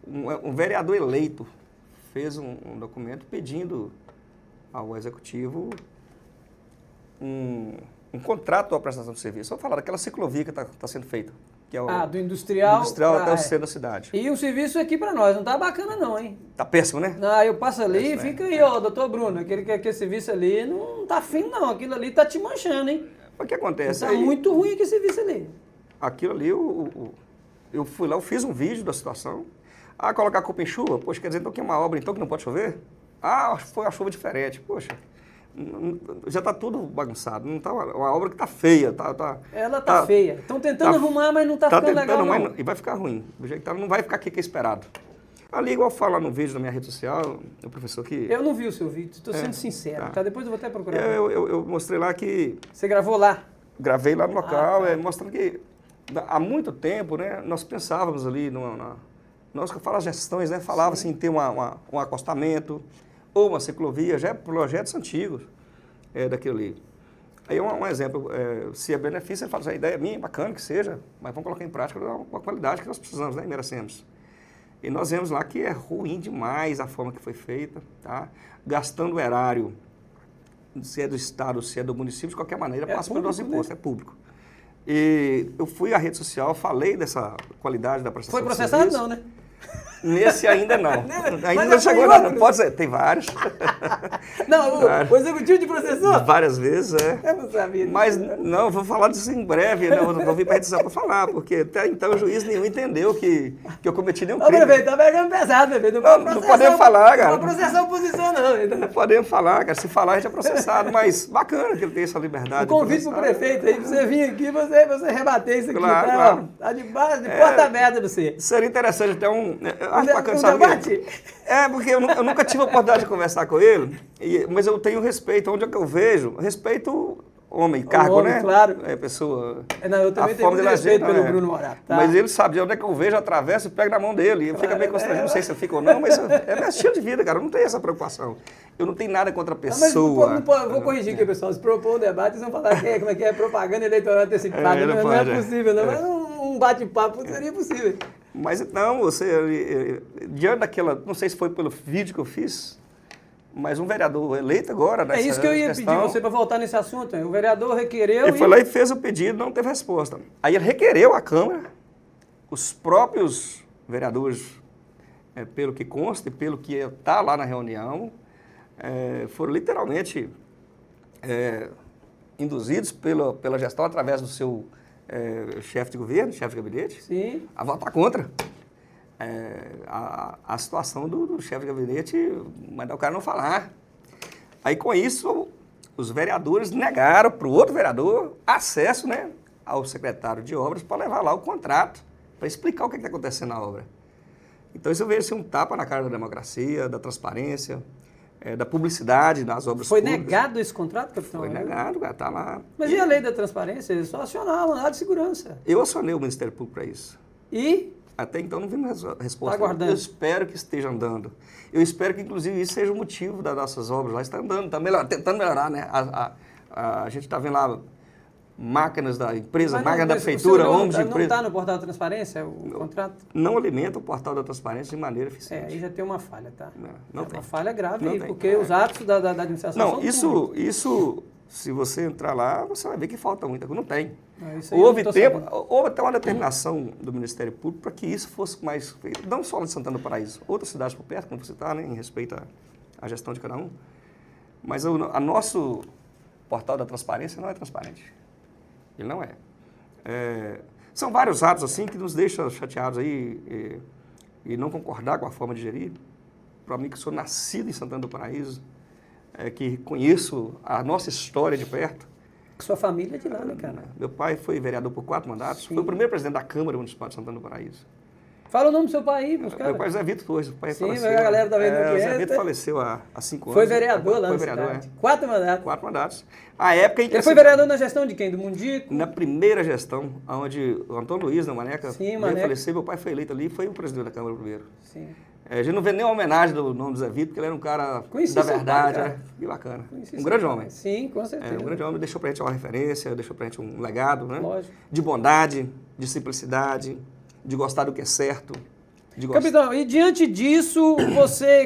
Um vereador eleito fez um documento pedindo ao Executivo um contrato para a prestação de serviço. Vamos falar daquela ciclovia que está sendo feita. Que é do industrial até o centro da cidade. E o serviço aqui para nós não tá bacana não, hein? Tá péssimo, né? Não, eu passo ali e fica aí, ó, doutor Bruno, aquele serviço ali não tá fino não, aquilo ali tá te manchando, hein? O que acontece? Tá muito ruim aquele serviço ali. aquilo ali, eu fui lá, eu fiz um vídeo da situação. Colocar a culpa em chuva? Poxa, quer dizer então que é uma obra então que não pode chover? Foi uma chuva diferente. Poxa, já está tudo bagunçado. Não tá uma obra que está feia. Ela está feia. Estão tentando arrumar, mas não está ficando legal, não. E vai ficar ruim. Do jeito que tá, não vai ficar aqui que é esperado. Ali, igual eu falo no vídeo da minha rede social, o professor que... Eu não vi o seu vídeo, estou sendo sincero, tá? Depois eu vou até procurar. Eu mostrei lá que... Você gravou lá? Gravei lá no local, mostrando que há muito tempo, né, nós pensávamos ali, nós que falamos gestões, né, falava assim, ter um acostamento ou uma ciclovia, já é projetos antigos daquilo ali. Aí um exemplo, se é benefício, ele fala assim, a ideia é minha, bacana que seja, mas vamos colocar em prática com a qualidade que nós precisamos, né, e merecemos. E nós vemos lá que é ruim demais a forma que foi feita, tá? Gastando o erário, se é do Estado, se é do município, de qualquer maneira, passa pelos nossos impostos, é público. E eu fui à rede social, falei dessa qualidade da prestação de serviço. Foi processado não, né? Nesse ainda não. Ainda não chegou nada. Pode ser, tem vários. Não, o executivo de processou? Várias vezes, Eu não sabia. Mas não, vou falar disso em breve, não vou vir para a rede social para falar, porque até então o juiz nenhum entendeu que eu cometi nenhum crime. Ô, prefeito, tá pegando pesado, prefeito. Não podemos falar, cara. Não pode processar a oposição, não. Não podemos falar, cara. Se falar, a gente é processado, mas bacana que ele tenha essa liberdade. Um convite para o prefeito aí, para você vir aqui, você rebater isso aqui. Claro. Tá de porta aberta para você. Seria interessante até bacana, debate? Porque eu nunca tive a oportunidade de conversar com ele, mas eu tenho respeito. Onde é que eu vejo? Respeito homem, cargo, homem, né? Claro. Pessoa. Não, eu também tenho muito respeito pelo Bruno Morato. Tá? Mas ele sabe de onde é que eu vejo, atravesso e pego na mão dele. Eu fico meio constrangido, não sei se eu fico ou não, mas é meu estilo de vida, cara. Eu não tenho essa preocupação. Eu não tenho nada contra a pessoa. Vou corrigir aqui, pessoal. Se propor um debate, eles vão falar como é que é propaganda eleitoral antecipada. Não é possível, não. Mas um bate-papo seria possível. Mas então, diante daquela, não sei se foi pelo vídeo que eu fiz, mas um vereador eleito agora nessa É isso que eu ia pedir você para voltar nesse assunto. O vereador requereu Ele foi lá e fez o pedido, não teve resposta. Aí ele requereu à Câmara, os próprios vereadores, pelo que consta e pelo que está lá na reunião, foram literalmente induzidos pela gestão através do seu chefe de governo, chefe de gabinete, Sim. a votar contra a situação do chefe de gabinete, mandar o cara não falar. Aí, com isso, os vereadores negaram para o outro vereador acesso, né, ao secretário de obras para levar lá o contrato, para explicar o que está acontecendo na obra. Então, isso veio ser um tapa na cara da democracia, da transparência, da publicidade nas obras Foi públicas. negado esse contrato, capitão? Foi negado, cara, está lá. Mas e a lei da transparência? Eles só acionaram a mandado de segurança. Eu acionei o Ministério Público para isso. E? Até então não vimos resposta. Tá aguardando. Eu espero que esteja andando. Eu espero que, inclusive, isso seja o motivo das nossas obras lá. Está andando, está tentando melhorar, né? A gente está vendo lá máquinas da empresa, máquinas da prefeitura, homens de empresa. Não está no portal da transparência o contrato? Não alimenta o portal da transparência de maneira eficiente. Aí já tem uma falha, tá? Não tem. Uma falha grave aí, porque os atos da administração são isso, se você entrar lá, você vai ver que falta muita coisa. Não tem. Houve até uma determinação do Ministério Público para que isso fosse mais feito. Não só de Santana do Paraíso, outras cidades por perto, como você está, né, em respeito à gestão de cada um. Mas o nosso portal da transparência não é transparente. Ele não é. São vários atos assim que nos deixam chateados aí e não concordar com a forma de gerir. Para mim, que sou nascido em Santana do Paraíso, que conheço a nossa história de perto. Sua família é de lá, né, cara? Meu pai foi vereador por 4 mandatos. Sim. Foi o primeiro presidente da Câmara Municipal de Santana do Paraíso. Fala o nome do seu pai aí, meus caras. Meu pai Zé Vitor Torres. Sim, mas a galera tá vendo aqui. Zé Vitor faleceu há 5 anos. Foi vereador lá na vereador, cidade. 4 mandatos. 4 mandatos. A época em que ele foi vereador na gestão de quem? Do Mundico? Na primeira gestão, onde o Antônio Luiz, na Maneca, veio falecer, meu pai foi eleito ali e foi o presidente da Câmara primeiro. Sim. A gente não vê nenhuma homenagem do nome do Zé Vitor, porque ele era um cara da verdade. Que bacana. Um grande homem. Sim, com certeza. Um grande homem, deixou pra gente uma referência, deixou pra gente um legado, né? Lógico. De bondade, de simplicidade, de gostar do que é certo. Capitão, e diante disso,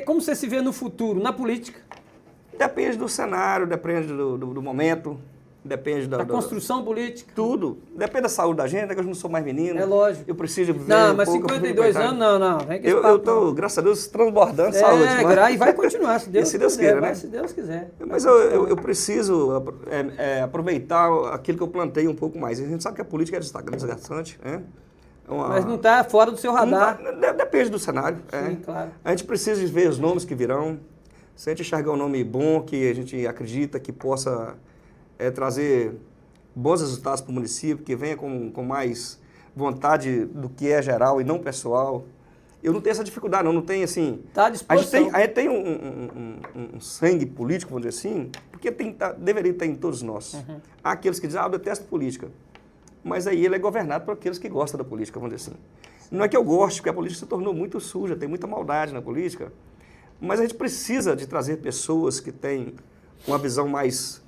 como você se vê no futuro, na política? Depende do cenário, depende do momento. depende da construção política. Tudo. Depende da saúde da gente, né, que eu não sou mais menino. É lógico. Eu preciso ver. Não, mas 52 anos, não. Vem eu estou, graças a Deus, transbordando saúde. E vai continuar, se Deus quiser, queira, né? Se Deus quiser. Mas eu preciso aproveitar aquilo que eu plantei um pouco mais. A gente sabe que a política é desgastante, né? Mas não está fora do seu radar. Depende do cenário. Sim, claro. A gente precisa ver os nomes que virão. Se a gente enxergar um nome bom, que a gente acredita que possa trazer bons resultados para o município, que venha com mais vontade do que é geral e não pessoal. Eu não tenho essa dificuldade, não tenho assim... Está à disposição. A gente tem um sangue político, vamos dizer assim, porque deveria ter em todos nós. Uhum. Há aqueles que dizem, eu detesto política. Mas aí ele é governado por aqueles que gostam da política, vamos dizer assim. Não é que eu goste, porque a política se tornou muito suja, tem muita maldade na política, mas a gente precisa de trazer pessoas que têm uma visão mais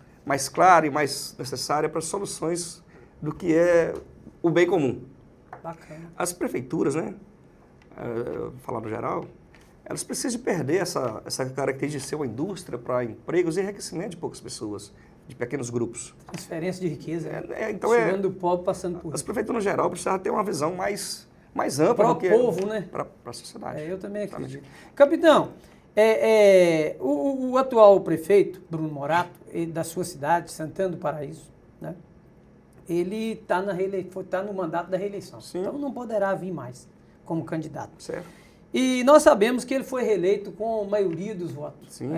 clara e mais necessária para soluções do que é o bem comum. Bacana. As prefeituras, né, falar no geral, elas precisam de perder essa característica de ser uma indústria para empregos e enriquecimento de poucas pessoas, de pequenos grupos. Transferência de riqueza. Então tirando do pobre, passando por... As prefeituras, no geral, precisam ter uma visão mais ampla. Para o povo, né? Para a sociedade. Eu também acredito. Capitão, o atual prefeito, Bruno Morato, da sua cidade, Santana do Paraíso, né? Ele está no mandato da reeleição. Sim. Então não poderá vir mais como candidato. Certo. E nós sabemos que ele foi reeleito com a maioria dos votos. Sim,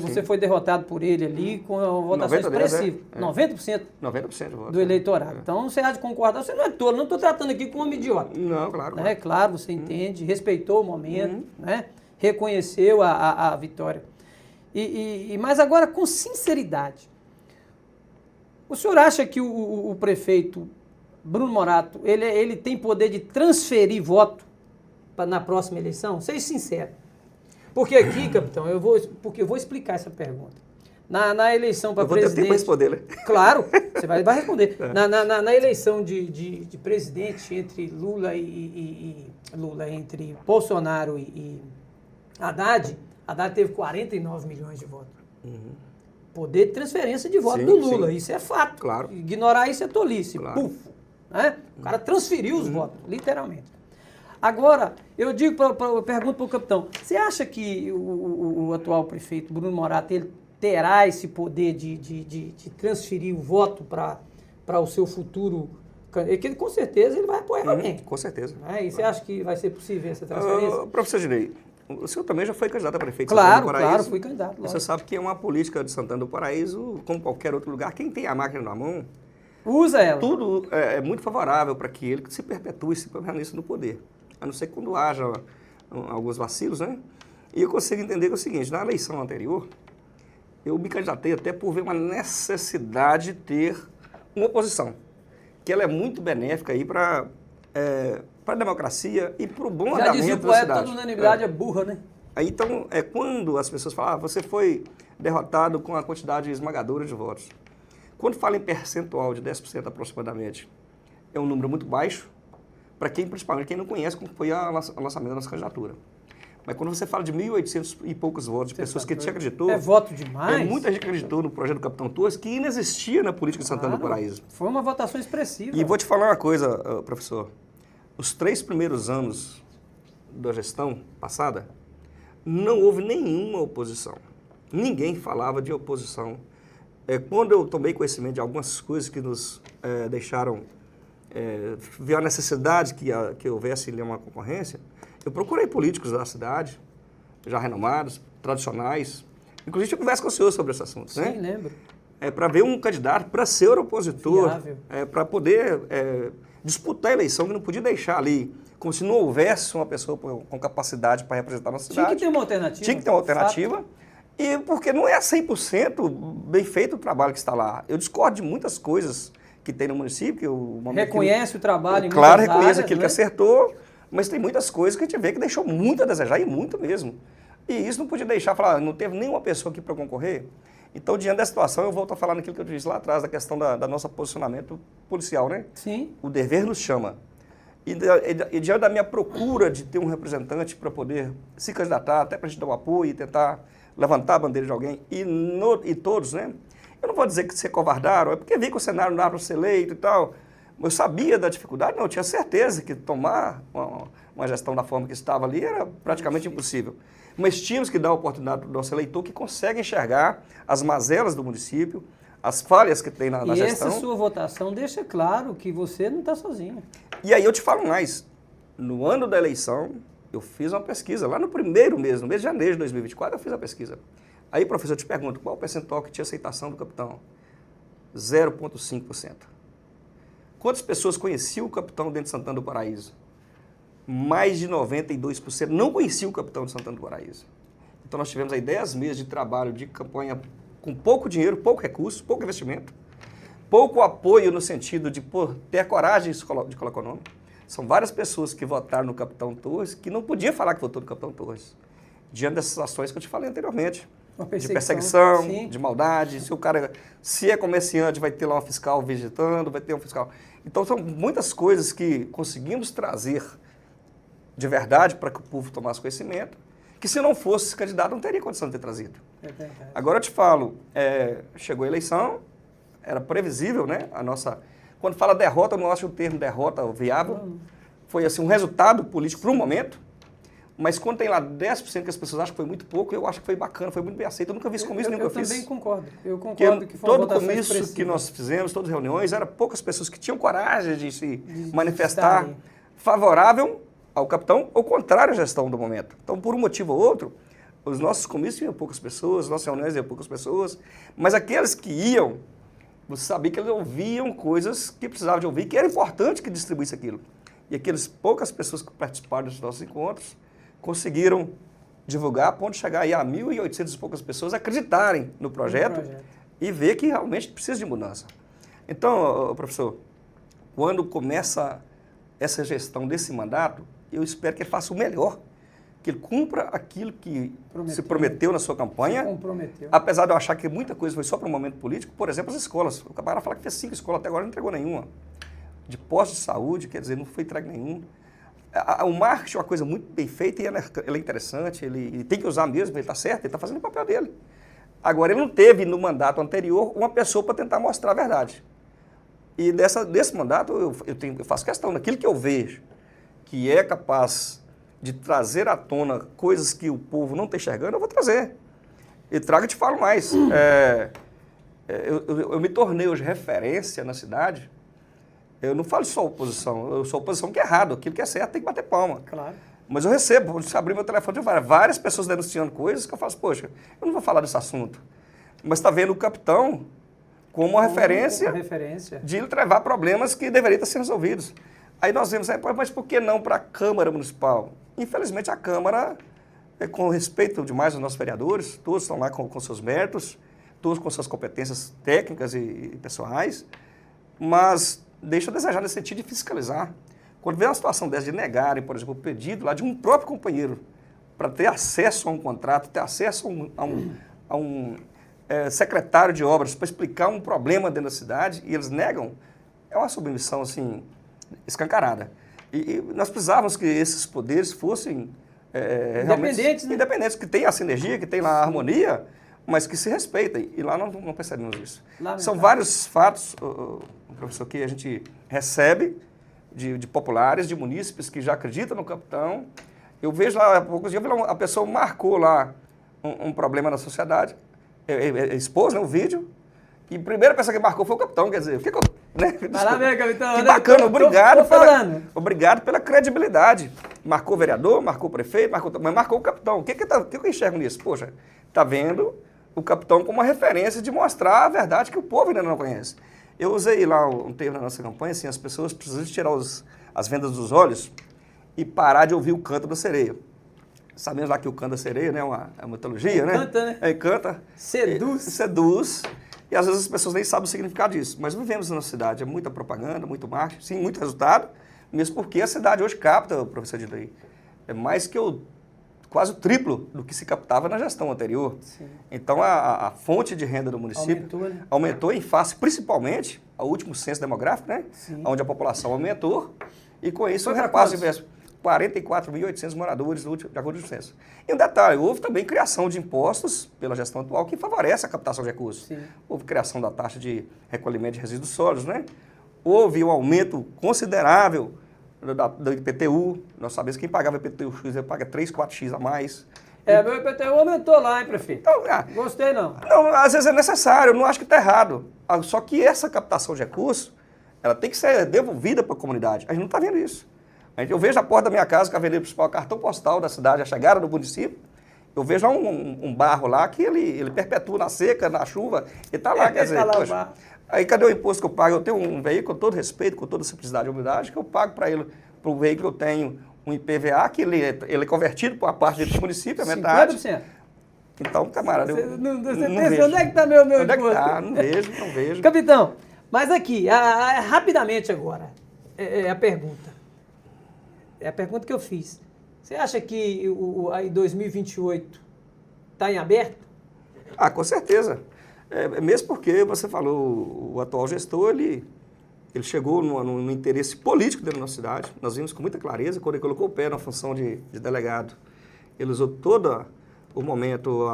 você foi derrotado por ele ali com a votação expressiva. 90%? 90% do voto. Do eleitorado. Então você há de concordar. Você não é tolo, não estou tratando aqui como um idiota. Não, claro. Né? Claro, você entende, respeitou o momento, né? Reconheceu a vitória. Mas agora, com sinceridade, o senhor acha que o prefeito Bruno Morato, ele tem poder de transferir voto na próxima eleição? Seja sincero. Porque aqui, capitão, eu vou explicar essa pergunta. Na eleição para presidente... Eu vou ter tempo para responder, né? Claro, você vai responder. Na eleição de presidente entre Lula entre Bolsonaro e Haddad teve 49 milhões de votos. Poder de transferência de voto do Lula, sim. Isso é fato. Claro. Ignorar isso é tolice. Claro. Puf, né? O cara transferiu os votos, literalmente. Agora, eu pergunto para o capitão, você acha que o atual prefeito, Bruno Morato, ele terá esse poder de transferir o voto para o seu futuro? Que com certeza ele vai apoiar alguém. Com certeza. E você acha que vai ser possível essa transferência? Professor Ginei, o senhor também já foi candidato a prefeito de Santana do Paraíso. Claro, fui candidato. Lógico. Você sabe que é uma política de Santana do Paraíso, como qualquer outro lugar, quem tem a máquina na mão... Usa ela. Tudo é muito favorável para que ele se perpetue e se permaneça no poder. A não ser quando haja alguns vacilos, né? E eu consigo entender que é o seguinte, na eleição anterior, eu me candidatei até por ver uma necessidade de ter uma oposição, que ela é muito benéfica aí para a democracia e para o bom andamento da cidade. Já dizia o poeta, toda unanimidade é burra, né? Aí, então, quando as pessoas falam, você foi derrotado com a quantidade esmagadora de votos. Quando fala em percentual de 10% aproximadamente, é um número muito baixo, para principalmente quem não conhece como foi o lançamento da nossa candidatura. Mas quando você fala de 1.800 e poucos votos de pessoas que te acreditou... É voto demais. Muita gente acreditou no projeto do Capitão Torres, que inexistia na política de Santana do Paraíso. Foi uma votação expressiva. E vou te falar uma coisa, professor. Os 3 primeiros anos da gestão passada, não houve nenhuma oposição. Ninguém falava de oposição. Quando eu tomei conhecimento de algumas coisas que nos deixaram ver a necessidade que houvesse ali uma concorrência, eu procurei políticos da cidade, já renomados, tradicionais. Inclusive, eu converso com o senhor sobre esse assunto. Sim, né? Lembro. Para ver um candidato, para ser opositor, para poder disputar a eleição, que não podia deixar ali, como se não houvesse uma pessoa com capacidade para representar a nossa cidade. Tinha que ter uma alternativa. Tinha que ter uma alternativa. Fato. E porque não é 100% bem feito o trabalho que está lá. Eu discordo de muitas coisas que tem no município. Reconhece o trabalho em claro, reconhece áreas, aquilo, né? Que acertou, mas tem muitas coisas que a gente vê que deixou muito a desejar, e muito mesmo. E isso não podia deixar, falar, não teve nenhuma pessoa aqui para concorrer. Então, diante da situação, eu volto a falar naquilo que eu disse lá atrás, da questão da nosso posicionamento policial, né? Sim. O dever nos chama. E diante da minha procura de ter um representante para poder se candidatar, até para a gente dar um apoio e tentar levantar a bandeira de alguém, e todos, né? Eu não vou dizer que se covardaram, é porque vi que o cenário não dava para ser eleito e tal. Eu sabia da dificuldade, não, eu tinha certeza que tomar uma gestão da forma que estava ali era praticamente impossível. Mas tínhamos que dar a oportunidade para o nosso eleitor que consegue enxergar as mazelas do município, as falhas que tem na gestão. E essa sua votação deixa claro que você não está sozinho. E aí eu te falo mais, no ano da eleição, eu fiz uma pesquisa, lá no primeiro mês, no mês de janeiro de 2024, eu fiz a pesquisa. Aí, professor, eu te pergunto, qual o percentual que tinha aceitação do capitão? 0,5%. Quantas pessoas conheciam o capitão dentro de Santana do Paraíso? Mais de 92% não conheciam o capitão de Santana do Paraíso. Então nós tivemos aí 10 meses de trabalho de campanha com pouco dinheiro, pouco recurso, pouco investimento, pouco apoio no sentido de ter a coragem de colocar o nome. São várias pessoas que votaram no capitão Torres que não podiam falar que votou no capitão Torres, diante dessas ações que eu te falei anteriormente. De perseguição, sim, de maldade. Se é comerciante, vai ter lá um fiscal visitando, vai ter um fiscal. Então, são muitas coisas que conseguimos trazer de verdade para que o povo tomasse conhecimento, que se não fosse esse candidato, não teria condição de ter trazido. É verdade. Agora eu te falo, chegou a eleição, era previsível, né? Quando fala derrota, eu não acho o termo derrota viável. Não. Foi assim, um resultado político para um momento. Mas quando tem lá 10% que as pessoas acham que foi muito pouco, eu acho que foi bacana, foi muito bem aceito. Eu nunca vi esse comício nenhum que eu fiz. Eu também concordo. Eu concordo que foi uma votação expressiva. Todo comício que nós fizemos, todas as reuniões, eram poucas pessoas que tinham coragem de se manifestar favorável ao capitão ou contrário à gestão do momento. Então, por um motivo ou outro, os nossos comícios iam poucas pessoas, as nossas reuniões iam poucas pessoas, mas aqueles que iam, você sabia que eles ouviam coisas que precisavam de ouvir, que era importante que distribuísse aquilo. E aquelas poucas pessoas que participaram dos nossos encontros conseguiram divulgar a ponto de chegar aí a 1.800 e poucas pessoas acreditarem no projeto e ver que realmente precisa de mudança. Então, professor, quando começa essa gestão desse mandato, eu espero que ele faça o melhor, que ele cumpra aquilo que se prometeu na sua campanha, apesar de eu achar que muita coisa foi só para um momento político. Por exemplo, as escolas. O camarada fala que fez 5 escolas, até agora não entregou nenhuma. De posto de saúde, quer dizer, não foi entregue nenhum. O marketing é uma coisa muito bem feita e ele é interessante, ele tem que usar mesmo, ele está certo, ele está fazendo o papel dele. Agora, ele não teve no mandato anterior uma pessoa para tentar mostrar a verdade. E desse mandato eu faço questão, daquilo que eu vejo, que é capaz de trazer à tona coisas que o povo não está enxergando, eu vou trazer. E trago e te falo mais. Eu me tornei hoje referência na cidade. Eu não falo só oposição, eu sou oposição que é errado, aquilo que é certo tem que bater palma. Claro. Mas eu recebo, se abrir meu telefone, eu vejo várias pessoas denunciando coisas que eu falo, poxa, eu não vou falar desse assunto. Mas está vendo o capitão como uma referência de ele levar problemas que deveriam estar sendo resolvidos. Aí nós vemos, mas por que não para a Câmara Municipal? Infelizmente a Câmara, com respeito demais aos nossos vereadores, todos estão lá com seus méritos, todos com suas competências técnicas e pessoais, mas deixa a desejar nesse sentido de fiscalizar. Quando vê uma situação dessa de negarem, por exemplo, o pedido lá de um próprio companheiro para ter acesso a um contrato, ter acesso a um secretário de obras para explicar um problema dentro da cidade e eles negam, é uma submissão assim, escancarada. E nós precisávamos que esses poderes fossem independentes, né? Independentes, que tenham a sinergia, que tenham a harmonia, mas que se respeitem. E lá não percebemos isso. São vários fatos, professor, que a gente recebe de populares, de munícipes que já acreditam no capitão. Eu vejo lá, há poucos dias, a pessoa marcou lá um problema na sociedade, expôs, né, um vídeo, e a primeira pessoa que marcou foi o capitão, quer dizer, vai lá ver, capitão. Que bacana, obrigado pela credibilidade. Marcou o vereador, marcou o prefeito, mas marcou o capitão. O que eu enxergo nisso? Poxa, está vendo o capitão como uma referência de mostrar a verdade que o povo ainda não conhece. Eu usei lá um termo na nossa campanha, assim, as pessoas precisam tirar as vendas dos olhos e parar de ouvir o canto da sereia. Sabemos lá que o canto da sereia, né, é uma mitologia, né? Canta, né? Canta. Seduz. E às vezes as pessoas nem sabem o significado disso. Mas vivemos na cidade, é muita propaganda, muito marketing, sim, muito resultado, mesmo porque a cidade hoje capta, professor Didaí, é mais que quase o triplo do que se captava na gestão anterior. Sim. Então, a fonte de renda do município aumentou em face, principalmente, ao último censo demográfico, né? Sim. Onde a população aumentou, e com isso o repasse diverso. 44.800 moradores, de acordo com o censo. E um detalhe, houve também criação de impostos pela gestão atual que favorece a captação de recursos. Sim. Houve criação da taxa de recolhimento de resíduos sólidos, né? Houve um aumento considerável do IPTU. Nós sabemos que quem pagava IPTU X paga 3, 4x a mais. Meu IPTU aumentou lá, hein, prefeito? Então, Gostei, não. Não, às vezes é necessário, eu não acho que está errado. Só que essa captação de recursos, ela tem que ser devolvida para a comunidade. A gente não está vendo isso. Eu vejo a porta da minha casa, que é a avenida principal, cartão postal da cidade, a chegada do município. Eu vejo lá um barro lá que ele perpetua na seca, na chuva, ele está lá, quer dizer, tá lá poxa, aí cadê o imposto que eu pago? Eu tenho um veículo, com todo respeito, com toda simplicidade e humildade, que eu pago para ele, para o veículo eu tenho um IPVA, que ele é convertido por uma parte do município, a metade. 50%. Então, camarada, Você eu não vejo. onde é que está meu Onde é que imposto? está? Não vejo. Capitão, mas aqui, rapidamente agora, a pergunta. É a pergunta que eu fiz. Você acha que em 2028 está em aberto? Com certeza. Mesmo porque, você falou, o atual gestor, ele chegou no interesse político dentro da nossa cidade. Nós vimos com muita clareza, quando ele colocou o pé na função de delegado, ele usou todo o momento,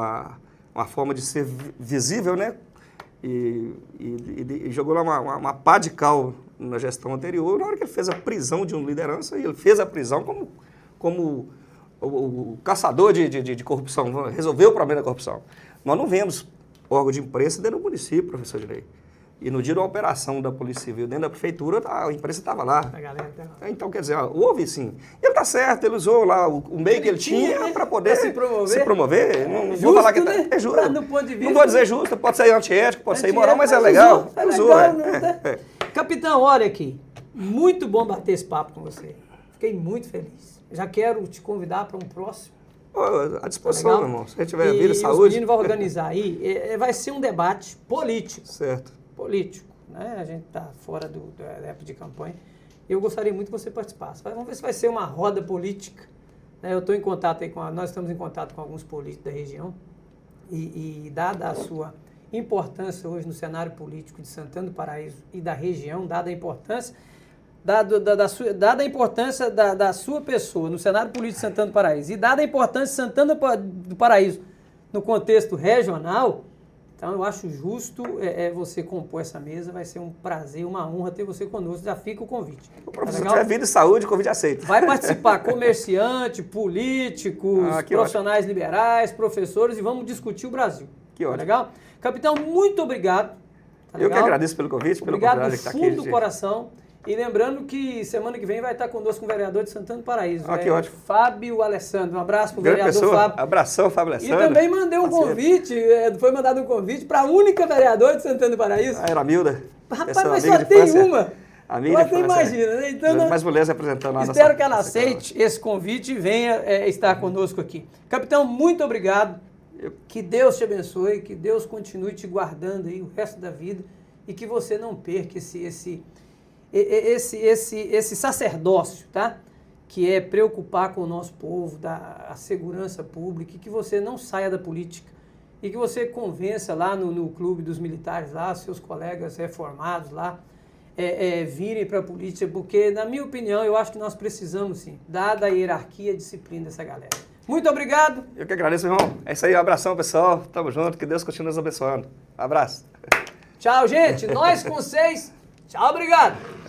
uma forma de ser visível, né? E jogou lá uma pá de cal na gestão anterior. Na hora que ele fez a prisão de uma liderança, ele fez a prisão como o caçador de corrupção, resolveu o problema da corrupção. Nós não vemos órgão de imprensa dentro do município, professor Direi. E no dia da operação da Polícia Civil dentro da prefeitura, a imprensa estava lá. A galera tá lá. Então, quer dizer, houve sim. Ele está certo, ele usou lá o meio que ele tinha para poder se promover. Não Justo, vou falar que né? é justo. Do ponto de vista, não vou dizer justo, pode ser antiético, pode ser imoral, mas é legal. É Usou, legal, né? Capitão, olha aqui. Muito bom bater esse papo com você. Fiquei muito feliz. Já quero te convidar para um próximo. À disposição, Tá, meu irmão. Se a gente tiver vida e saúde. Os meninos vão organizar aí. Vai ser um debate político. Certo. Político, né? A gente está fora da época de campanha. Eu gostaria muito que você participasse. Vamos ver se vai ser uma roda política. Eu estou em contato aí nós estamos em contato com alguns políticos da região e dada a sua importância hoje no cenário político de Santana do Paraíso e da região, dada a importância da sua pessoa no cenário político de Santana do Paraíso e dada a importância de Santana do Paraíso no contexto regional, então eu acho justo você compor essa mesa, vai ser um prazer, uma honra ter você conosco, já fica o convite. Se tiver vida e saúde, o convite aceito. Vai participar comerciante, políticos, profissionais liberais, professores e vamos discutir o Brasil. Que ótimo. Legal? Capitão, muito obrigado. Eu que agradeço pelo convite, pelo obrigado do fundo do coração. E lembrando que semana que vem vai estar conosco um vereador de Santana do Paraíso. Que ótimo. Fábio Alessandro. Um abraço para o Grande vereador pessoa. Fábio. Abração, Fábio Alessandro. E também mandei um convite, foi mandado um convite para a única vereadora de Santana do Paraíso. Era a Milda. Rapaz, mas só tem uma. Você imagina, né? Então, mais mulheres representando a nossa. Espero que ela aceite esse convite e venha estar conosco aqui. Capitão, muito obrigado. Que Deus te abençoe, que Deus continue te guardando aí o resto da vida e que você não perca esse sacerdócio, tá? Que é preocupar com o nosso povo, a segurança pública, e que você não saia da política e que você convença lá no clube dos militares, lá, seus colegas reformados lá, virem para a política, porque, na minha opinião, eu acho que nós precisamos, sim, dada a hierarquia e disciplina dessa galera. Muito obrigado. Eu que agradeço, meu irmão. É isso aí, um abração, pessoal. Tamo junto, que Deus continue nos abençoando. Um abraço. Tchau, gente. Nós com vocês. Tchau, obrigado.